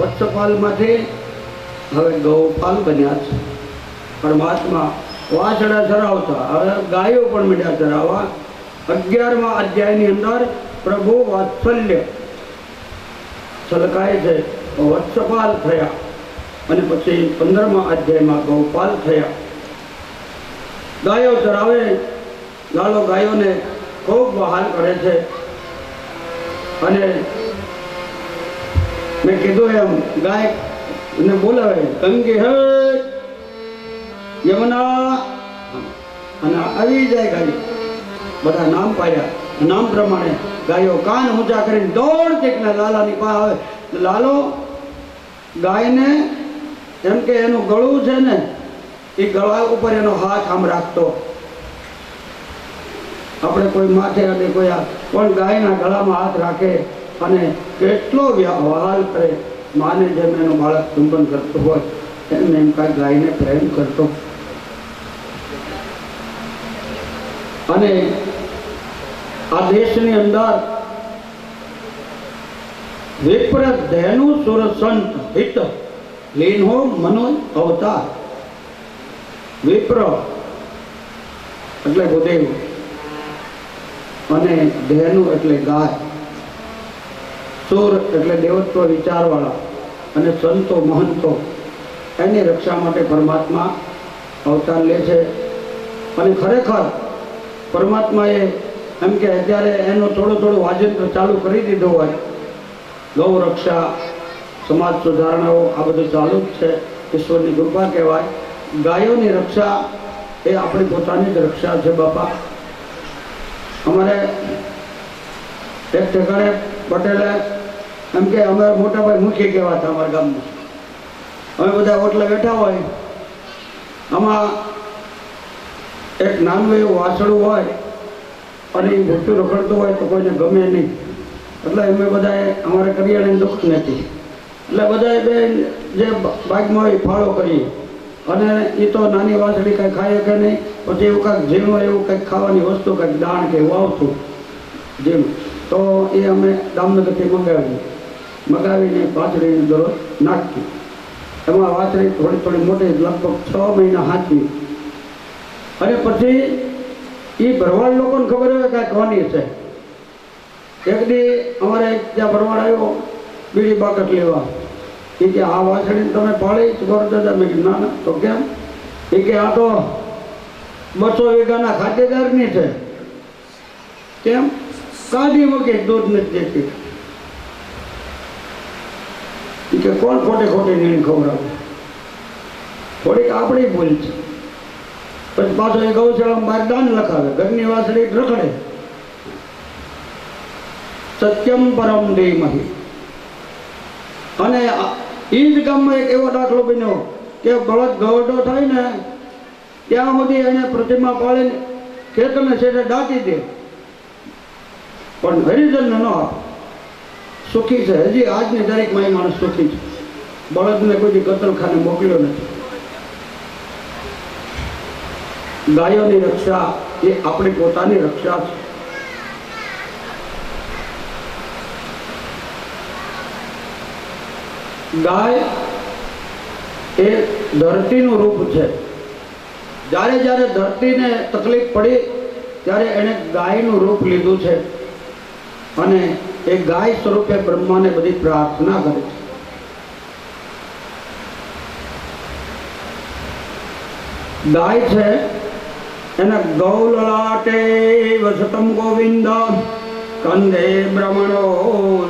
વત્સપાલમાંથી હવે ગૌપાલ બન્યા છે. પરમાત્મા વાછડા ચરાવતા, હવે ગાયો પણ મીડ્યા ચરાવવા. 11મા અધ્યાયની અંદર પ્રભુ વાત્સલ્ય છલકાય છે, વત્સપાલ થયા. અને પછી 15મા અધ્યાયમાં ગૌપાલ થયા. ગાયો ચરાવે, લાલો ગાયોને ખૂબ બહાલ કરે છે. અને મેં કીધું એમ ગાય ને બોલાવે, ગંગે હે યમુના, અને આવી જાય ગાયો. બધા નામ પાડ્યા, નામ પ્રમાણે ગાયો કાન ઊંચા કરીને દોડતી ને લાલાની પાસે આવે. લાલો ગાયને એમ કે એનું ગળું છે ને, એ ગળા ઉપર એનો હાથ આમ રાખતો. આપણે કોઈ માથે અને કોઈ પણ ગાયના ગળામાં હાથ રાખે અને કેટલો વહાલ કરે, માને જેમ એનું બાળક ચુંબન કરતું હોય એમ એમ કાંઈ ગાયને પ્રેમ કરતો. અને આ દેશની અંદર વિપ્ર ધેનુ સુર સંત હિત લીનો મનો અવતાર. વિપ્ર એટલે ભૂદેવ અને ધેનુ એટલે ગાય, સુર એટલે દેવત્વ વિચારવાળા અને સંતો મહંતો એની રક્ષા માટે પરમાત્મા અવતાર લે છે. અને ખરેખર પરમાત્માએ એમ કે અત્યારે એનું થોડું વાજિંત્ર ચાલુ કરી દીધું હોય, ગૌ રક્ષા, સમાજ સુધારણાઓ, આ બધું ચાલુ જ છે. ઈશ્વરની કૃપા કહેવાય. ગાયોની રક્ષા એ આપણી પોતાની જ રક્ષા છે બાપા. અમારે એક ઠેકાણે પટેલે એમ કે અમે મોટા ભાઈ મુખી કહેવાતા અમારા ગામમાં. અમે બધા ઓટલે બેઠા હોય, આમાં એક નાનું એવું વાસણું હોય અને એ ભૂતું રખડતું હોય તો કોઈને ગમે નહીં. એટલે અમે બધાએ અમારે કરિયાણાની દુઃખ નથી એટલે બધાએ બે જે બાઇકમાં હોય ફાળો કરીએ. અને એ તો નાની વાસળી કાંઈ ખાય કે નહીં, પછી એવું કાંઈક ઝીણું એવું કંઈક ખાવાની વસ્તુ કાંઈક દાણ કે એવું આવતું ઝીણું, તો એ અમે દામનગરથી મગાવીને વાસળીને દરરોજ નાખતી. એમાં વાસળી થોડી મોટી, લગભગ 6 મહિના હાંચવી. અને પછી એ ભરવાડ લોકોને ખબર હોય કાંઈ કોની છે. એક દી અમારે ત્યાં ભરવાડ આવ્યો બીડી બાકટ લેવા. એ કે આ વાસળીને તમે પાળી ગોર દાદા? મેં કીધું ના. તો કેમ? એ કે આ તો 200 વીઘાના ખાતેદારની છે. કેમ? કાઢી મૂકી, દૂધ નથી દેતી. એ કે કોણ ખોટી નીણ ખવડાવે? થોડીક આપણી ભૂલ છે. પછી પાછો એ ગૌશાળામાં બહાર દાન લખાવે, ઘરની વાસળી રખડે. સત્યમ પરમ ધીમહિ. અને એ જ ગામમાં એક એવો દાખલો બન્યો કે બળદ ગવડો થાય ને ત્યાં સુધી એને પ્રતિમા પાડીને ખેતરને છેડે દાટી દે, પણ હરિજનને ન આપે. સુખી છે હજી આજની તારીખમાં એ માણસ સુખી છે. બળદને કોઈ કતલખાને મોકલ્યો નથી. ગાયોની રક્ષા એ આપણી પોતાની રક્ષા છે. ગાય એ ધરતીનું રૂપ છે. જ્યારે જ્યારે ધરતીને તકલીફ પડી ત્યારે એણે ગાયનું રૂપ લીધું છે અને એ ગાય સ્વરૂપે બ્રહ્માને બધી પ્રાર્થના કરે છે. ગાય છે એના ગૌલલાટે વસતમ ગોવિંદ કંદે બ્રહ્મણો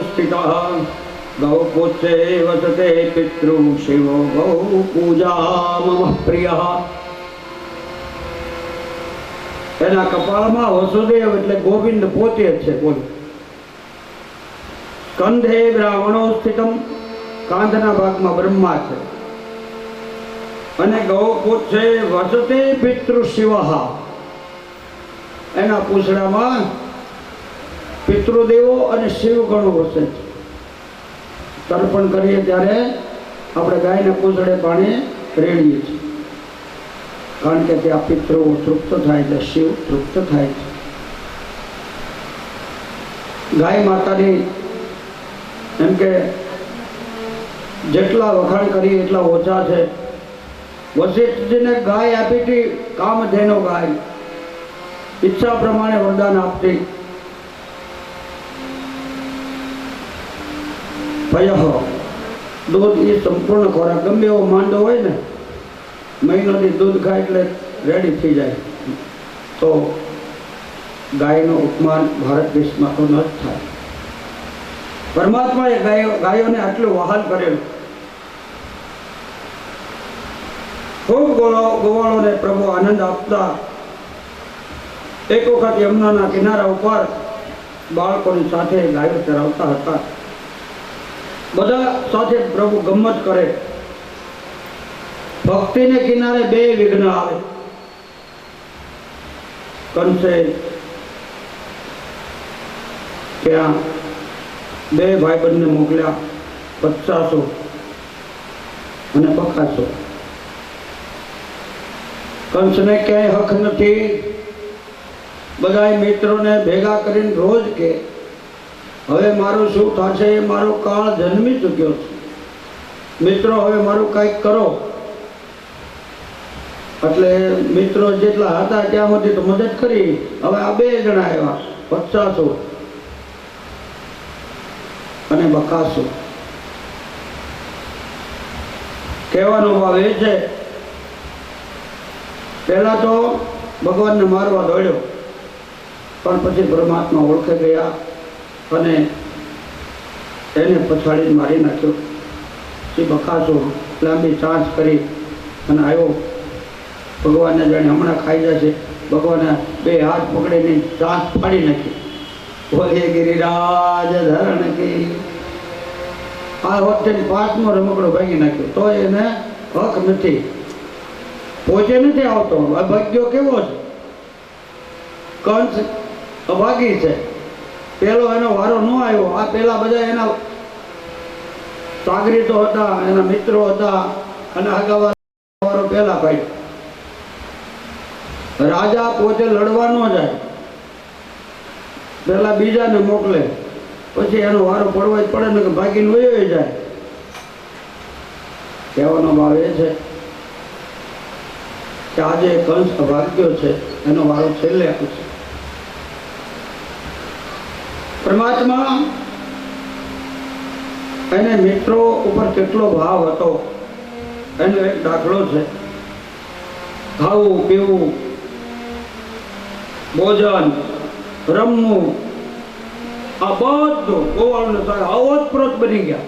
સ્થિત ગૌપુત્રે વસતે પિતૃ શિવો ગૌ પૂજા મમ પ્રિય. એના કપાળમાં વસુદેવ એટલે ગોવિંદ પોતે જ છે. બોલ. કંધે બ્રાહ્મણો સ્થિતમ, કાંધના ભાગમાં બ્રહ્મા છે. અને ગૌપુત્રે વસતે પિતૃ શિવ, એના પૂંછડામાં પિતૃદેવો અને શિવ ગણો વસે છે. તર્પણ કરીએ ત્યારે આપણે ગાયને પૂંછડે પાણી રેડીએ છીએ, કારણ કે ત્યાં પિતૃઓ તૃપ્ત થાય છે, શિવ તૃપ્ત થાય છે. ગાય માતાની એમ કે જેટલા વખાણ કરીએ એટલા ઓછા છે. વશિષ્ઠજીને ગાય આપી હતી, કામધેનો ગાય, ઈચ્છા પ્રમાણે વરદાન આપતી. દૂધ એ સંપૂર્ણ ખોરાક. ગમે એવો માંડો હોય ને, મહિનોથી દૂધ ખાય એટલે રેડી થઈ જાય. તો ગાયનું ઉપમાન ભારત દેશમાં તો ન જ થાય. પરમાત્માએ ગાયોને આટલું વહાલ કરેલું. ખૂબ ગોવાળોને પ્રભુ આનંદ આપતા. એક વખત યમુનાના કિનારા ઉપર બાળકોની સાથે ગાયો ચરાવતા હતા. બધા સાથે પ્રભુ ગમ્મત કરે. ભક્તિને કિનારે 2 વિઘ્ન આવે. કંસે ત્યાં બે ભાઈબંધને મોકલ્યા, પચાસો અને બકાસો. કંસને ક્યાંય હક નથી. બધા મિત્રોને ભેગા કરીને રોજ કે હવે મારું શું થશે, મારો કાળ જન્મી ચૂક્યો છે, મિત્રો હવે મારું કંઈક કરો. એટલે મિત્રો જેટલા હતા ત્યાંમાંથી તો મદદ કરી. હવે આ બે જણા આવ્યા, પચાસો અને બકાસો. કહેવાનો ભાવ એ છે, પહેલા તો ભગવાનને મારવા દોડ્યો, પણ પછી પરમાત્મા ઓળખે ગયા અને એને પછાડીને મારી નાખ્યો. પછી બકાસો લાંબી ચાંચ કરી અને આવ્યો. ભગવાનને જાણે હમણાં ખાઈ જશે. ભગવાને બે હાથ પકડીને ચાંચ ફાડી નાખી. બોલે ગિરિરાજ ધરણ કી. આ વખતે 5મો રમકડો ભાંગી નાખ્યો. તો એને હક નથી, પોતે નથી આવતો. અભાગ્યો કેવો છે, કંસ અભાગી છે. પેલો એનો વારો ન આવ્યો. આ પેલા બધા એના સાગરીતો હતા, એના મિત્રો હતા અને આગળ વારો પેલા પાડ્યો. રાજા પોતે લડવા ન જાય, પેલા બીજાને મોકલે, પછી એનો વારો પડવો જ પડે ને કે ભાગીને વયો જાય. કહેવાનો ભાવ એ છે કે આજે કંસ અભાગ્યો છે, એનો વારો છેલ્લે આવશે. પરમાત્મા એને મિત્રો ઉપર કેટલો ભાવ હતો એનો એક દાખલો છે. ખાવું પીવું, ભોજન, રમવું, આ બધું ગોવાળનો સાહેબ અવોતપ્રોત બની ગયા.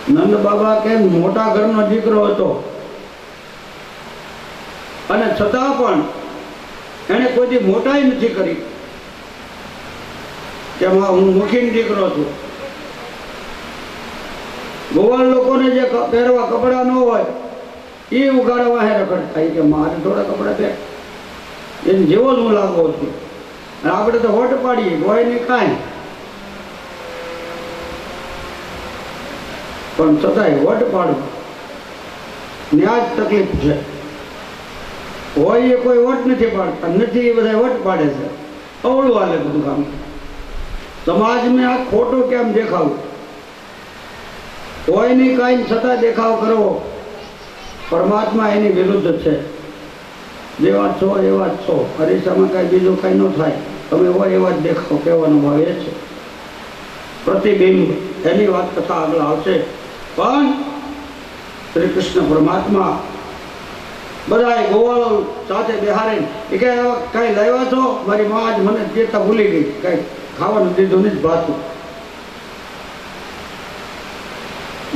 નંદ બાબા કેમ મોટા ઘરનો દીકરો હતો અને છતાં પણ એને કોઈ મોટાઈ નથી કરી કે હું મુખીન દીકરો છું. ગોવાળ લોકોને જે પહેરવા કપડા ન હોય એ ઉગાડવા હે રખડ થાય કે મારે થોડા કપડા પહેર, એને જેવો જ હું લાગો છું. આપણે તો વટ પાડીએ, હોય ને કાંઈ, પણ છતાંય વટ પાડવું ત્યાં જ તકલીફ છે. હોય એ કોઈ વટ નથી પાડતા, નથી એ બધા વટ પાડે છે. અવળું હાલે બધું કામ. સમાજને આ ખોટું કેમ દેખાવું, હોય નહીં કાંઈ છતાં દેખાવ કરવો. પરમાત્મા એની વિરુદ્ધ છે. જેવા છો એવા જ છો, અરીસામાં કાંઈ બીજું કાંઈ ન થાય. તમે હોય એવા જ દેખાવ. કહેવાનો ભાવ એ છે. પ્રતિબિંબ એની વાત કથા આગળ આવશે. પણ શ્રી કૃષ્ણ પરમાત્મા બધાએ ગોવાળો સાથે બેહારીને એ કે કાંઈ લાવ્યા છો? મારી મા આજ મને ચેતા ભૂલી ગઈ, કાંઈ ખાવાનું દીધું નહીં જ ભાતું.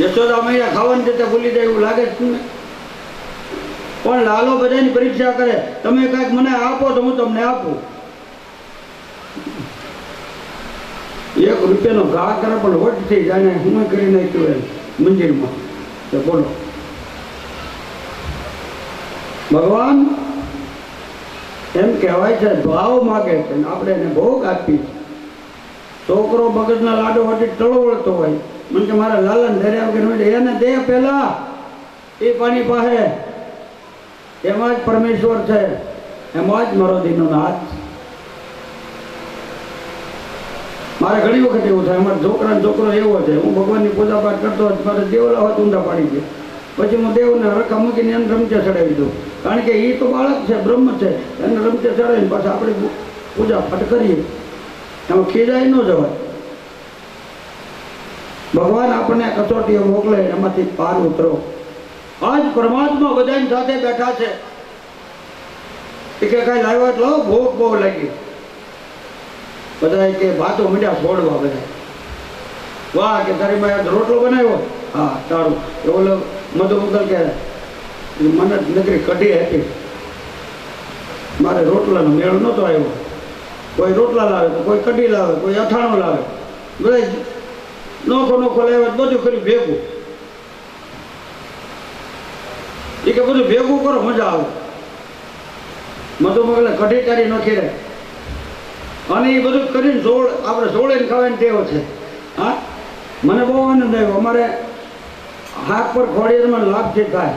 યશોદા મૈયા ખાવાનું જતા ભૂલી જાય એવું લાગે છે ને. પણ લાલો બધાની પરીક્ષા કરે, તમે કાંઈક મને આપો તો હું તમને આપું. 1 રૂપિયાનો ઘા કરે પણ વટ થઈ જાય. હું કરી નાખ્યું એમ મંદિરમાં. તો બોલો, ભગવાન એમ કહેવાય છે ભાવ માગે છે, આપણે એને ભોગ આપી છે. છોકરો મગજના લાડો વાટી ટળવળતો હોય, મને કે મારા લાલાને ઘરે આવીને એને દે, પેલા એ પાણી પાસે. એમાં જ પરમેશ્વર છે, એમાં જ મારો દીનો નાથ. મારે ઘણી વખત એવું થાય, અમારા છોકરાનો છોકરો એવો છે, હું ભગવાનની પૂજા પાઠ કરતો હતો, મારે દેવલા હોત ઊંડા પાડી દે, પછી હું દેવને રખા મૂકીને એને રમચે ચડાવી દઉં. કારણ કે એ તો બાળક છે, બ્રહ્મ છે, એને રમચે ચડાવીને પાછા આપણે પૂજા પાઠ કરીએ. એમાં ખીજાય ન જવાય. ભગવાન આપણને કસોટીઓ મોકલે, એમાંથી પાર ઉતરો. આજ પરમાત્મા બધાની સાથે બેઠા છે. એ કે કાંઈ લાવ્યા એટલે ભોગ બહુ લાગી. બધા કે ભાતો મીઠા છોડવા બધા. વાહ કે તારી માં રોટલો બનાવ્યો, હા સારું. ઓલો મધુમુકલ કે મને નગરી કઢી હતી, મારે રોટલાનો મેળ નહોતો આવ્યો. કોઈ રોટલા લાવે તો કોઈ કઢી લાવે, કોઈ અથાણું લાવે, બધા નોખો નોખો લાવે, બધું કર્યું ભેગું. એ કે બધું ભેગું કરો મજા આવે. મધુમગલે કઢી તારી નોખી રહે. અને એ બધું કરીને આપણે સોળીને ખાવાની ટેવ છે. હા, મને બહુ આનંદ આવ્યો. અમારે હાક પર ખોડિયારમાં લાભથી થાય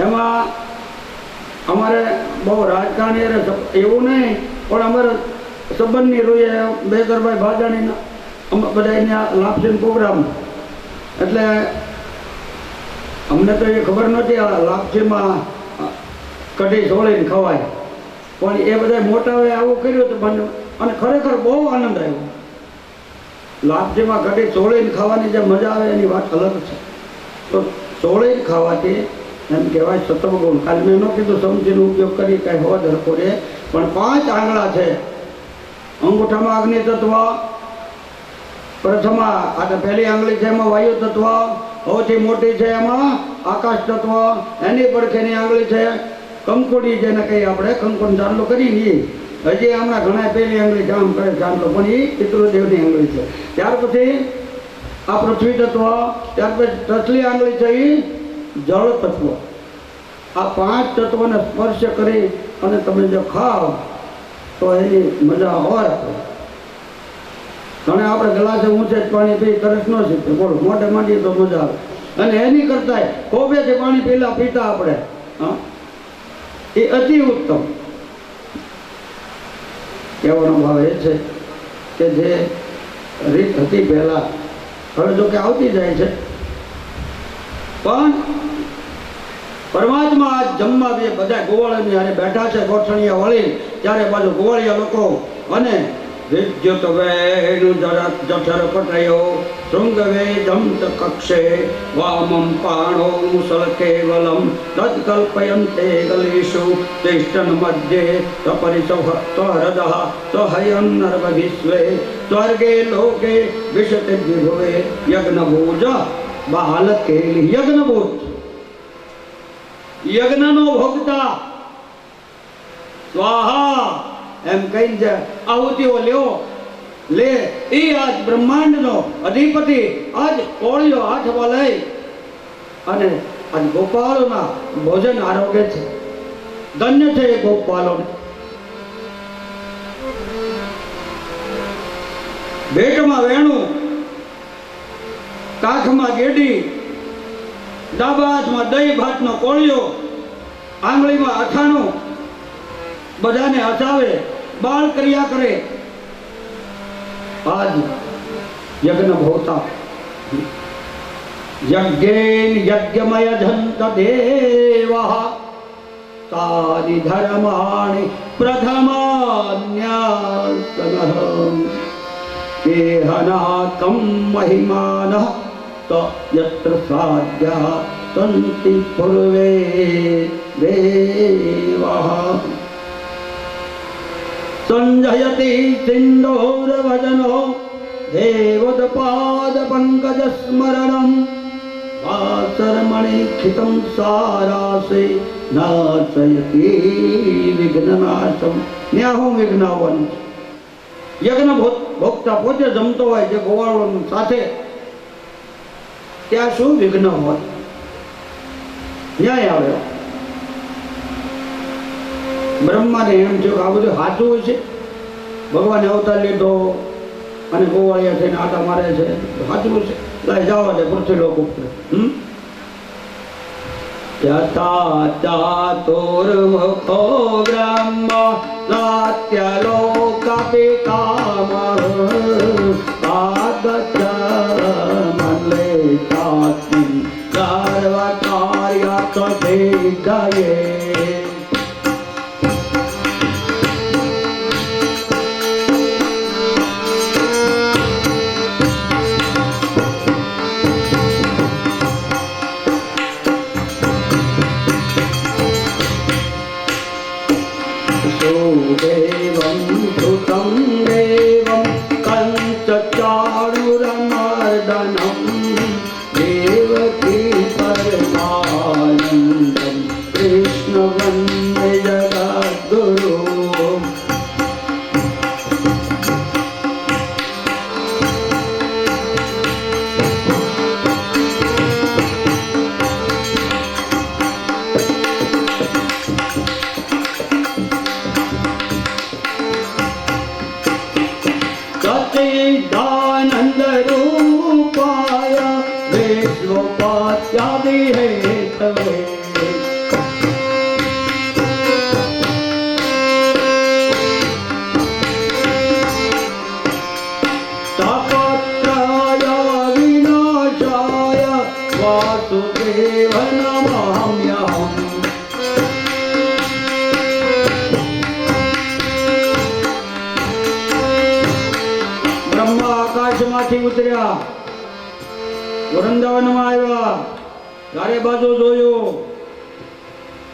એમાં અમારે બહુ રાજકારણી એવું નહીં, પણ અમારે સંબંધની રૂએ બેદરભાઈ ભાજાણીના બધા અહીંયા લાભથી પ્રોગ્રામ. એટલે અમને તો એ ખબર નથી આ લાપસીમાં કઢી સોળીને ખવાય, પણ એ બધા મોટાઓએ આવું કર્યું હતું મને, અને ખરેખર બહુ આનંદ આવ્યો. લાપસીમાં કઢી સોળીને ખાવાની જે મજા આવે એની વાત અલગ છે. તો સોળીને ખાવાથી એમ કહેવાય સત્વગુણ. કાલે મેં ન કીધું સમજીનો ઉપયોગ કરી કાંઈ હોવા ધરકો રે, પણ 5 આંગળા છે. અંગૂઠામાં અગ્નિ તત્વ, પ્રથમ આ પહેલી આંગળી છે એમાં વાયુ તત્વ, સૌથી મોટી છે એમાં આકાશ તત્વ, એની પડખેની આંગળી છે કંકુડી, જેને કહીએ આપણે કંકુડ ચાંદલો કરી લઈએ. હજી હમણાં ઘણા પહેલી આંગળી કામ કરે ચાંદલો, પણ એ પિતૃદેવની આંગળી છે. ત્યાર પછી આ પૃથ્વી તત્વ, ત્યાર પછી ટચલી આંગળી છે એ જળ તત્વ. આ 5 તત્વને સ્પર્શ કરી અને તમે જો ખાઓ તો એની મજા હોય. ઘણા આપણે ગ્લાસે ઊંચે જ પાણી પી તરસ ન શીખે, બોલો મોઢે માંડીએ તો મજા આવે. અને એની કરતા ખોબેથી પાણી પીતા આપણે, હા, એ અતિ ઉત્તમ. કહેવાનો ભાવ એ છે કે જે રીત હતી પહેલા, હવે જો કે આવતી જાય છે, પણ પરમાત્મા આજ જમવા બે બધા ગોવાળીની હારે બેઠા છે, ગોઠણિયા વળી, ત્યારે બાજુ ગોવાળિયા લોકો અને વિદ્યુત વેણુ જઠર પટયો શૃંગવે દંત કક્ષે વામમ પાણો મુસલ કેવલમ તત્કલ્પયંતે ગલેષુ તિષ્ઠન મધ્યે તપરિસહૃદ સહયન નર્વ વિશ્વે સ્વર્ગે લોકે વિશતે વિભવે યજ્ઞભોજ બાલકેલી. યજ્ઞભોજ, યજ્ઞનો ભોગતા સ્વાહા એમ કહીને આહુતિઓ લે એ આજ બ્રહ્માંડનો અધિપતિ આજ કોળીઓ હાથમાં લઈ અને આજ ગોપાલોના ભોજન આરોગ્ય છે. ધન્ય છે એ ગોપાલોને. ભેટમાં વેણું, કાખમાં ગેડી, ડાબા હાથમાં દહીં ભાતનો કોળિયો, આંગળીમાં અથાણું, બધાને હસાવે, બાળ ક્રિયા કરે. આજ યજ્ઞ ભોતા યજ્ઞેન યજ્ઞમય ધંત દેવઃ તાનિ ધર્માણિ પ્રથમાન્યાસનઃ કેહનાકં મહિમાનઃ ત યત્ર સાધ્યઃ સંતિ પૂર્વે દેવઃ. સંજયતિ સિંદૂરવદનો દેવોદપાદ પંકજ સ્મરણમ વાસરમણિખિતં સારાસે નાશયતિ વિઘ્નનાશમ. ન્યાહું વિઘ્ન આવવાનું. યજ્ઞ ભોગતા પોતે જમતો હોય જે ગોવાળોની સાથે, ત્યાં શું વિઘ્ન હોય? ન્યાય આવે. બ્રહ્માને એમ થયું કે આ બધું સાચું હોય છે, ભગવાને અવતાર લીધો અને ગોવાળિયા થઈને આટા મારે છે, સાચું છે, લાઈ જવા દે પૃથ્વી લોક ઉપર. યથા ચાતુર્મુખો બ્રહ્મ નાત્યલોક પિતામહ આદચ મલે ચાતિ સર્વ કાર્ય તદે. देवं सुतं देवं कंचचारुरमर्दनं देवकी परमानन्दं कृष्णवन्दे है तवे तापत्रय विनाशाय वासुदेव नमाम्यहम् બ્રહ્મા આકાશમાંથી ઉતર્યા વૃંદાવનમાં આવ્યા ચારે બાજુ જોયું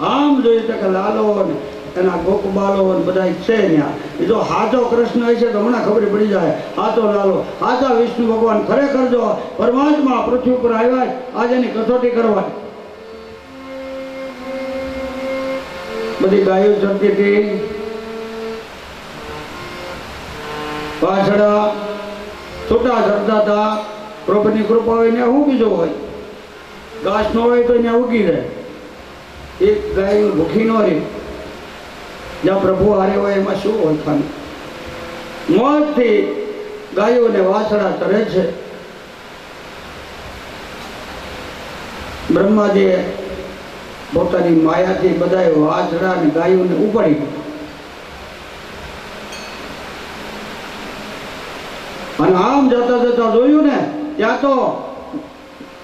આમ જોયું તો કે લાલો ને એના ગોકબાલો ને બધા છે ત્યાં એ જો હાચો કૃષ્ણ હોય છે તો હમણાં ખબર પડી જાય હાચો લાલો હાચા વિષ્ણુ ભગવાન ખરેખર જો પરમાત્મા પૃથ્વી ઉપર આવ્યા આજે એની કસોટી કરવાની બધી ગાયો ચરતી હતી પાછળ છૂટા ચરતા હતા પ્રભુની કૃપા હોય ને શું બીજો હોય ઘાસ ન હોય તો ત્યાં ઉગી રહે એક ગાય ભૂખી ન રહે જ્યાં પ્રભુ હારે હોય એમાં શું હોય ખાનું મોજથી ગાયો ને વાછડા ચરે છે બ્રહ્માજીએ પોતાની માયાથી બધા વાછડા અને ગાયોને ઉપાડી દીધા અને આમ જતા જતા જોયું ને ત્યાં તો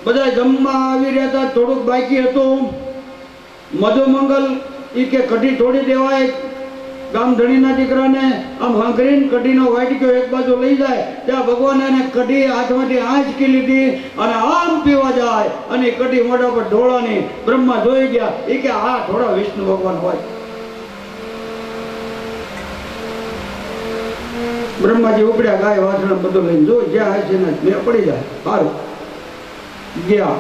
બધા જમવા આવી રહ્યા હતા થોડુંક બાકી હતું મધુમંગલ ઈ કે કઢી તોડી દેવાય ગામ ધણીના દીકરાને આમ હાંકરીને કઢીનો વાટક્યો એક બાજુ લઈ જાય ત્યાં ભગવાન એને કઢી હાથમાંથી આંચકી લીધી અને આમ પીવા જાય અને કઢી મોઢા પર ઢોળાની બ્રહ્મા જોઈ ગયા એ કે આ થોડા વિષ્ણુ ભગવાન હોય બ્રહ્માજી ઉપડ્યા ગાય વાછડા બધું લઈને જોઈ જ્યાં હશે ને મેં પડી જાય સારું ગયા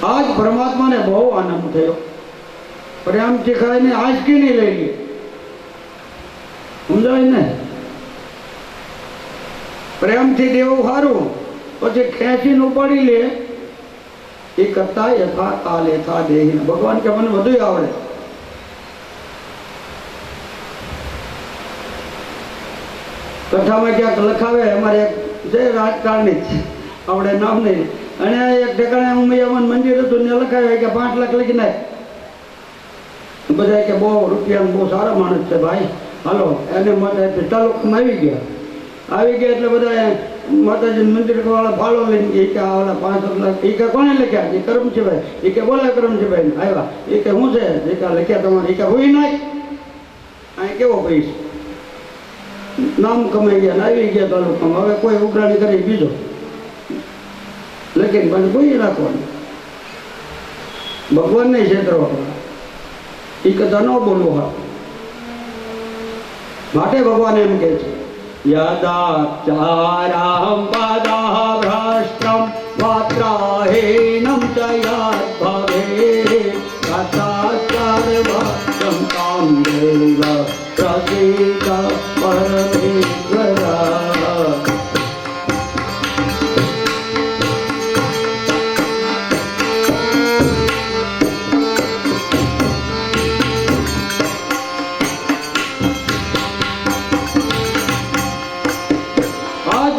આજ પરમાત્માને બહુ આનંદ થયો પ્રેમથી ખાઈને આંચકી નહીં લઈ લે સમજાય ને પ્રેમથી દેવું સારું પછી ખેંચીને ઉપાડી લે એ કરતા યથા કાલ યથા દેહી ભગવાન કે મને બધું આવડે કથામાં ક્યાંક લખાવે અમારે એક છે રાજકારણી જ આપણે નામ નહીં અને એક ઠેકાણે ઉમૈયામાં મંદિર હતું ને લખાવે કે 5 લાખ લખી નાખ બધા કે બહુ રૂપિયા બહુ સારા માણસ છે ભાઈ હાલો એને માટે તાલુકામાં આવી ગયા એટલે બધા માતાજી મંદિર વાળા ફાળો લઈને એ કે આવાના 5 લાખ એ કે કોને લખ્યા એ કરમશીભાઈ એ કે બોલે કરમશીભાઈ આવ્યા એ કે શું છે એ કે લખ્યા તમારે એ કે હોય નાખ અહીં કેવો પૈસા નામ કમાઈ ગયા ને આવી ગયા તાલુકામાં હવે કોઈ ઉઘરાણી કરી બીજો લેકિન પણ કોઈ રાખવાનું ભગવાન નહીં છેતરવા એ કથા ન બોલવું હા માટે ભગવાન એમ કહે છે યદાચારામ પદા ભ્રષ્ટમ માત્રાહીનમ ચ યદ ભવે તથાચાર ભક્તમ તામ દેવ પ્રસીદ પરમેશ્વર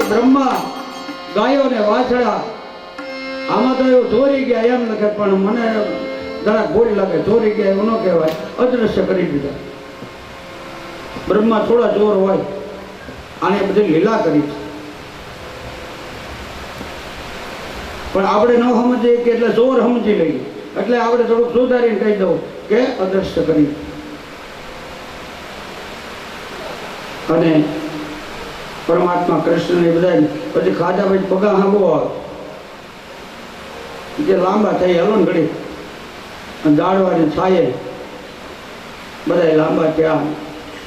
બ્રહ્મા ગાયો ને વાછડા આમાં તો એવું ચોરી ગયા એમ લખે પણ મને જરાક ભૂલ લાગે ચોરી ગયા એવું ન કહેવાય અદ્રશ્ય કરી દીધા બ્રહ્મા થોડા ચોર હોય આને બધી લીલા કરી છે પણ આપણે ન સમજીએ કે એટલે ચોર સમજી લઈએ એટલે આપણે થોડુંક સુધારીને કહી દઉં કે અદ્રશ્ય કરી અને પરમાત્મા કૃષ્ણ એ બધા પછી ખાધા પછી પગા હાંબો આવે જે લાંબા થઈ હલો ને ઘડી દાડવાની છાયે બધા લાંબા ત્યાં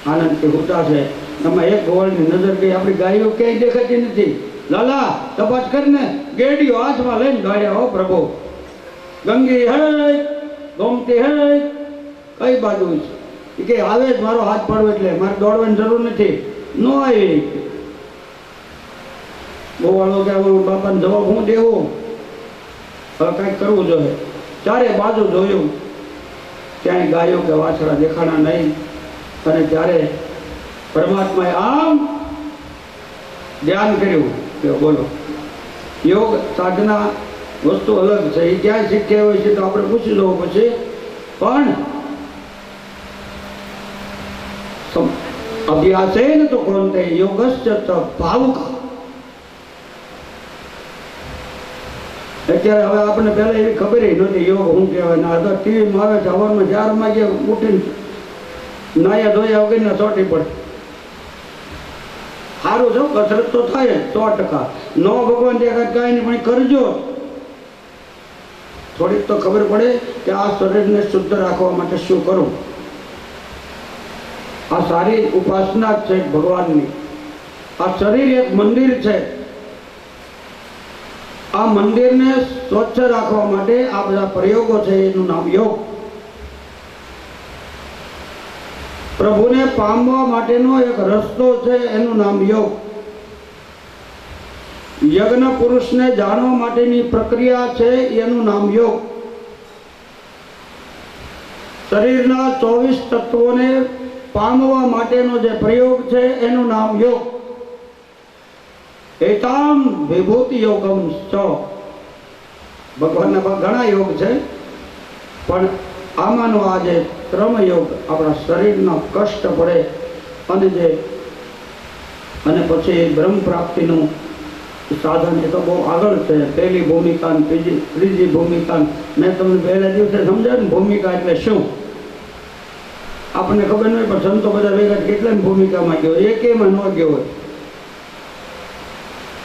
આનંદથી ઉતા છે એમાં એક ગોળની નજર ગઈ આપણી ગાયો ક્યાંય દેખાતી નથી લાલા તપાસ કરીને ગેડીઓ હાથમાં લઈને ગાડ્યા હો પ્રભુ ગંગી હે ગોમતી હે કઈ બાજુ છે કે આવે જ મારો હાથ પડવો એટલે મારે દોડવાની જરૂર નથી ન આવી ગોવાળો કે બાપાને જવાબ હું દેવું હવે કંઈક કરવું જોઈએ ચારે બાજુ જોયું ક્યાંય ગાયો કે વાછડા દેખાણા નહીં અને ત્યારે પરમાત્માએ આમ ધ્યાન કર્યું કે બોલો યોગ સાધના વસ્તુ અલગ છે. એ ક્યાં શીખ્યા હોય છે તો આપણે પૂછી લવું પછી. પણ અભ્યાસેન તો કોંતે યોગશ્ચ ભાવુક. અત્યારે હવે આપણને પહેલા એવી ખબર નહોતી યોગ શું કહેવાય. ના તો ટીવીમાં આવે છે, સવારમાં 4 વાગે ઉઠીને નાયા ધોયા વગર ચોટી પડે. સારું છે, કસરત તો થાય 100%. નો ભગવાન દેખાય કાંઈ નહીં, પણ કરજો. થોડીક તો ખબર પડે કે આ શરીરને શુદ્ધ રાખવા માટે શું કરવું. આ સારી ઉપાસના જ છે ભગવાનની. આ શરીર એક મંદિર છે. આ મંદિરને સ્વચ્છ રાખવા માટે આ બધા પ્રયોગો છે, એનું નામ યોગ. પ્રભુને પામવા માટેનો એક રસ્તો છે, એનું નામ યોગ. યજ્ઞ પુરુષને જાણવા માટેની પ્રક્રિયા છે, એનું નામ યોગ. શરીરના 24 તત્વોને પામવા માટેનો જે પ્રયોગ છે, એનું નામ યોગ. એતામ વિભૂતિ યોગમ ચ. ભગવાનના ઘણા યોગ છે, પણ આમાંનો આ જે ક્રમ યોગ આપણા શરીરનો કષ્ટ પડે અને પછી બ્રહ્મ પ્રાપ્તિનું સાધન, એ તો બહુ આગળ છે. પહેલી ભૂમિકા, ત્રીજી ભૂમિકા મેં તમને પહેલા દિવસે સમજાવ્યું ને. ભૂમિકા એટલે શું આપણને ખબર નહીં, પણ સંતો બધા ભેગા કેટલાની ભૂમિકામાં ગયો, એકેમાં ન ગયો હોય.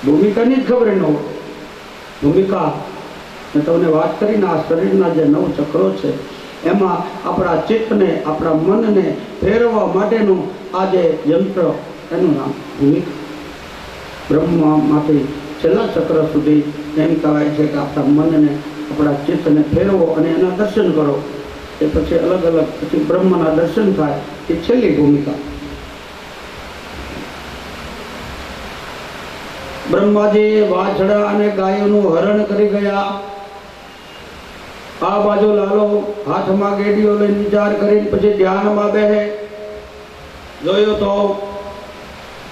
ભૂમિકાની જ ખબર ન હોય. ભૂમિકા મેં તમને વાત કરીને આ શરીરના જે 9 ચક્રો છે, એમાં આપણા ચિત્તને, આપણા મનને ફેરવવા માટેનું આ જે યંત્ર, એનું નામ ભૂમિકા. બ્રહ્મામાંથી છેલ્લા ચક્ર સુધી એમ કહેવાય છે કે આપણા મનને, આપણા ચિત્તને ફેરવો અને એના દર્શન કરો. એ પછી અલગ અલગ પછી બ્રહ્મના દર્શન થાય. એ છેલ્લી ભૂમિકા. બ્રહ્માજી વાછડા અને ગાયોનું હરણ કરી ગયા. આ બાજુ લાલો હાથમાં ગેડીઓ લઈને વિચાર કરીને પછી ધ્યાનમાં બેસે. જોયું તો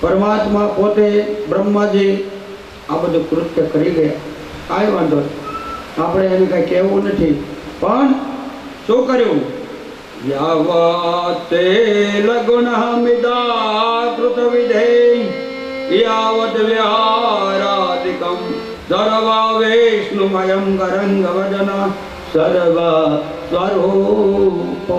પરમાત્મા પોતે બ્રહ્માજી આ બધું કૃત્ય કરી ગયા. કાંઈ વાંધો નહીં, આપણે એને કાંઈ કહેવું નથી. પણ શું કર્યું? યાવતે લગુણમિદા કૃત વિધેય યાવત વિહારાદિકમ સર્વા વિષ્ણુમયં કરંગ વદન સર્વ સ્વરૂપો.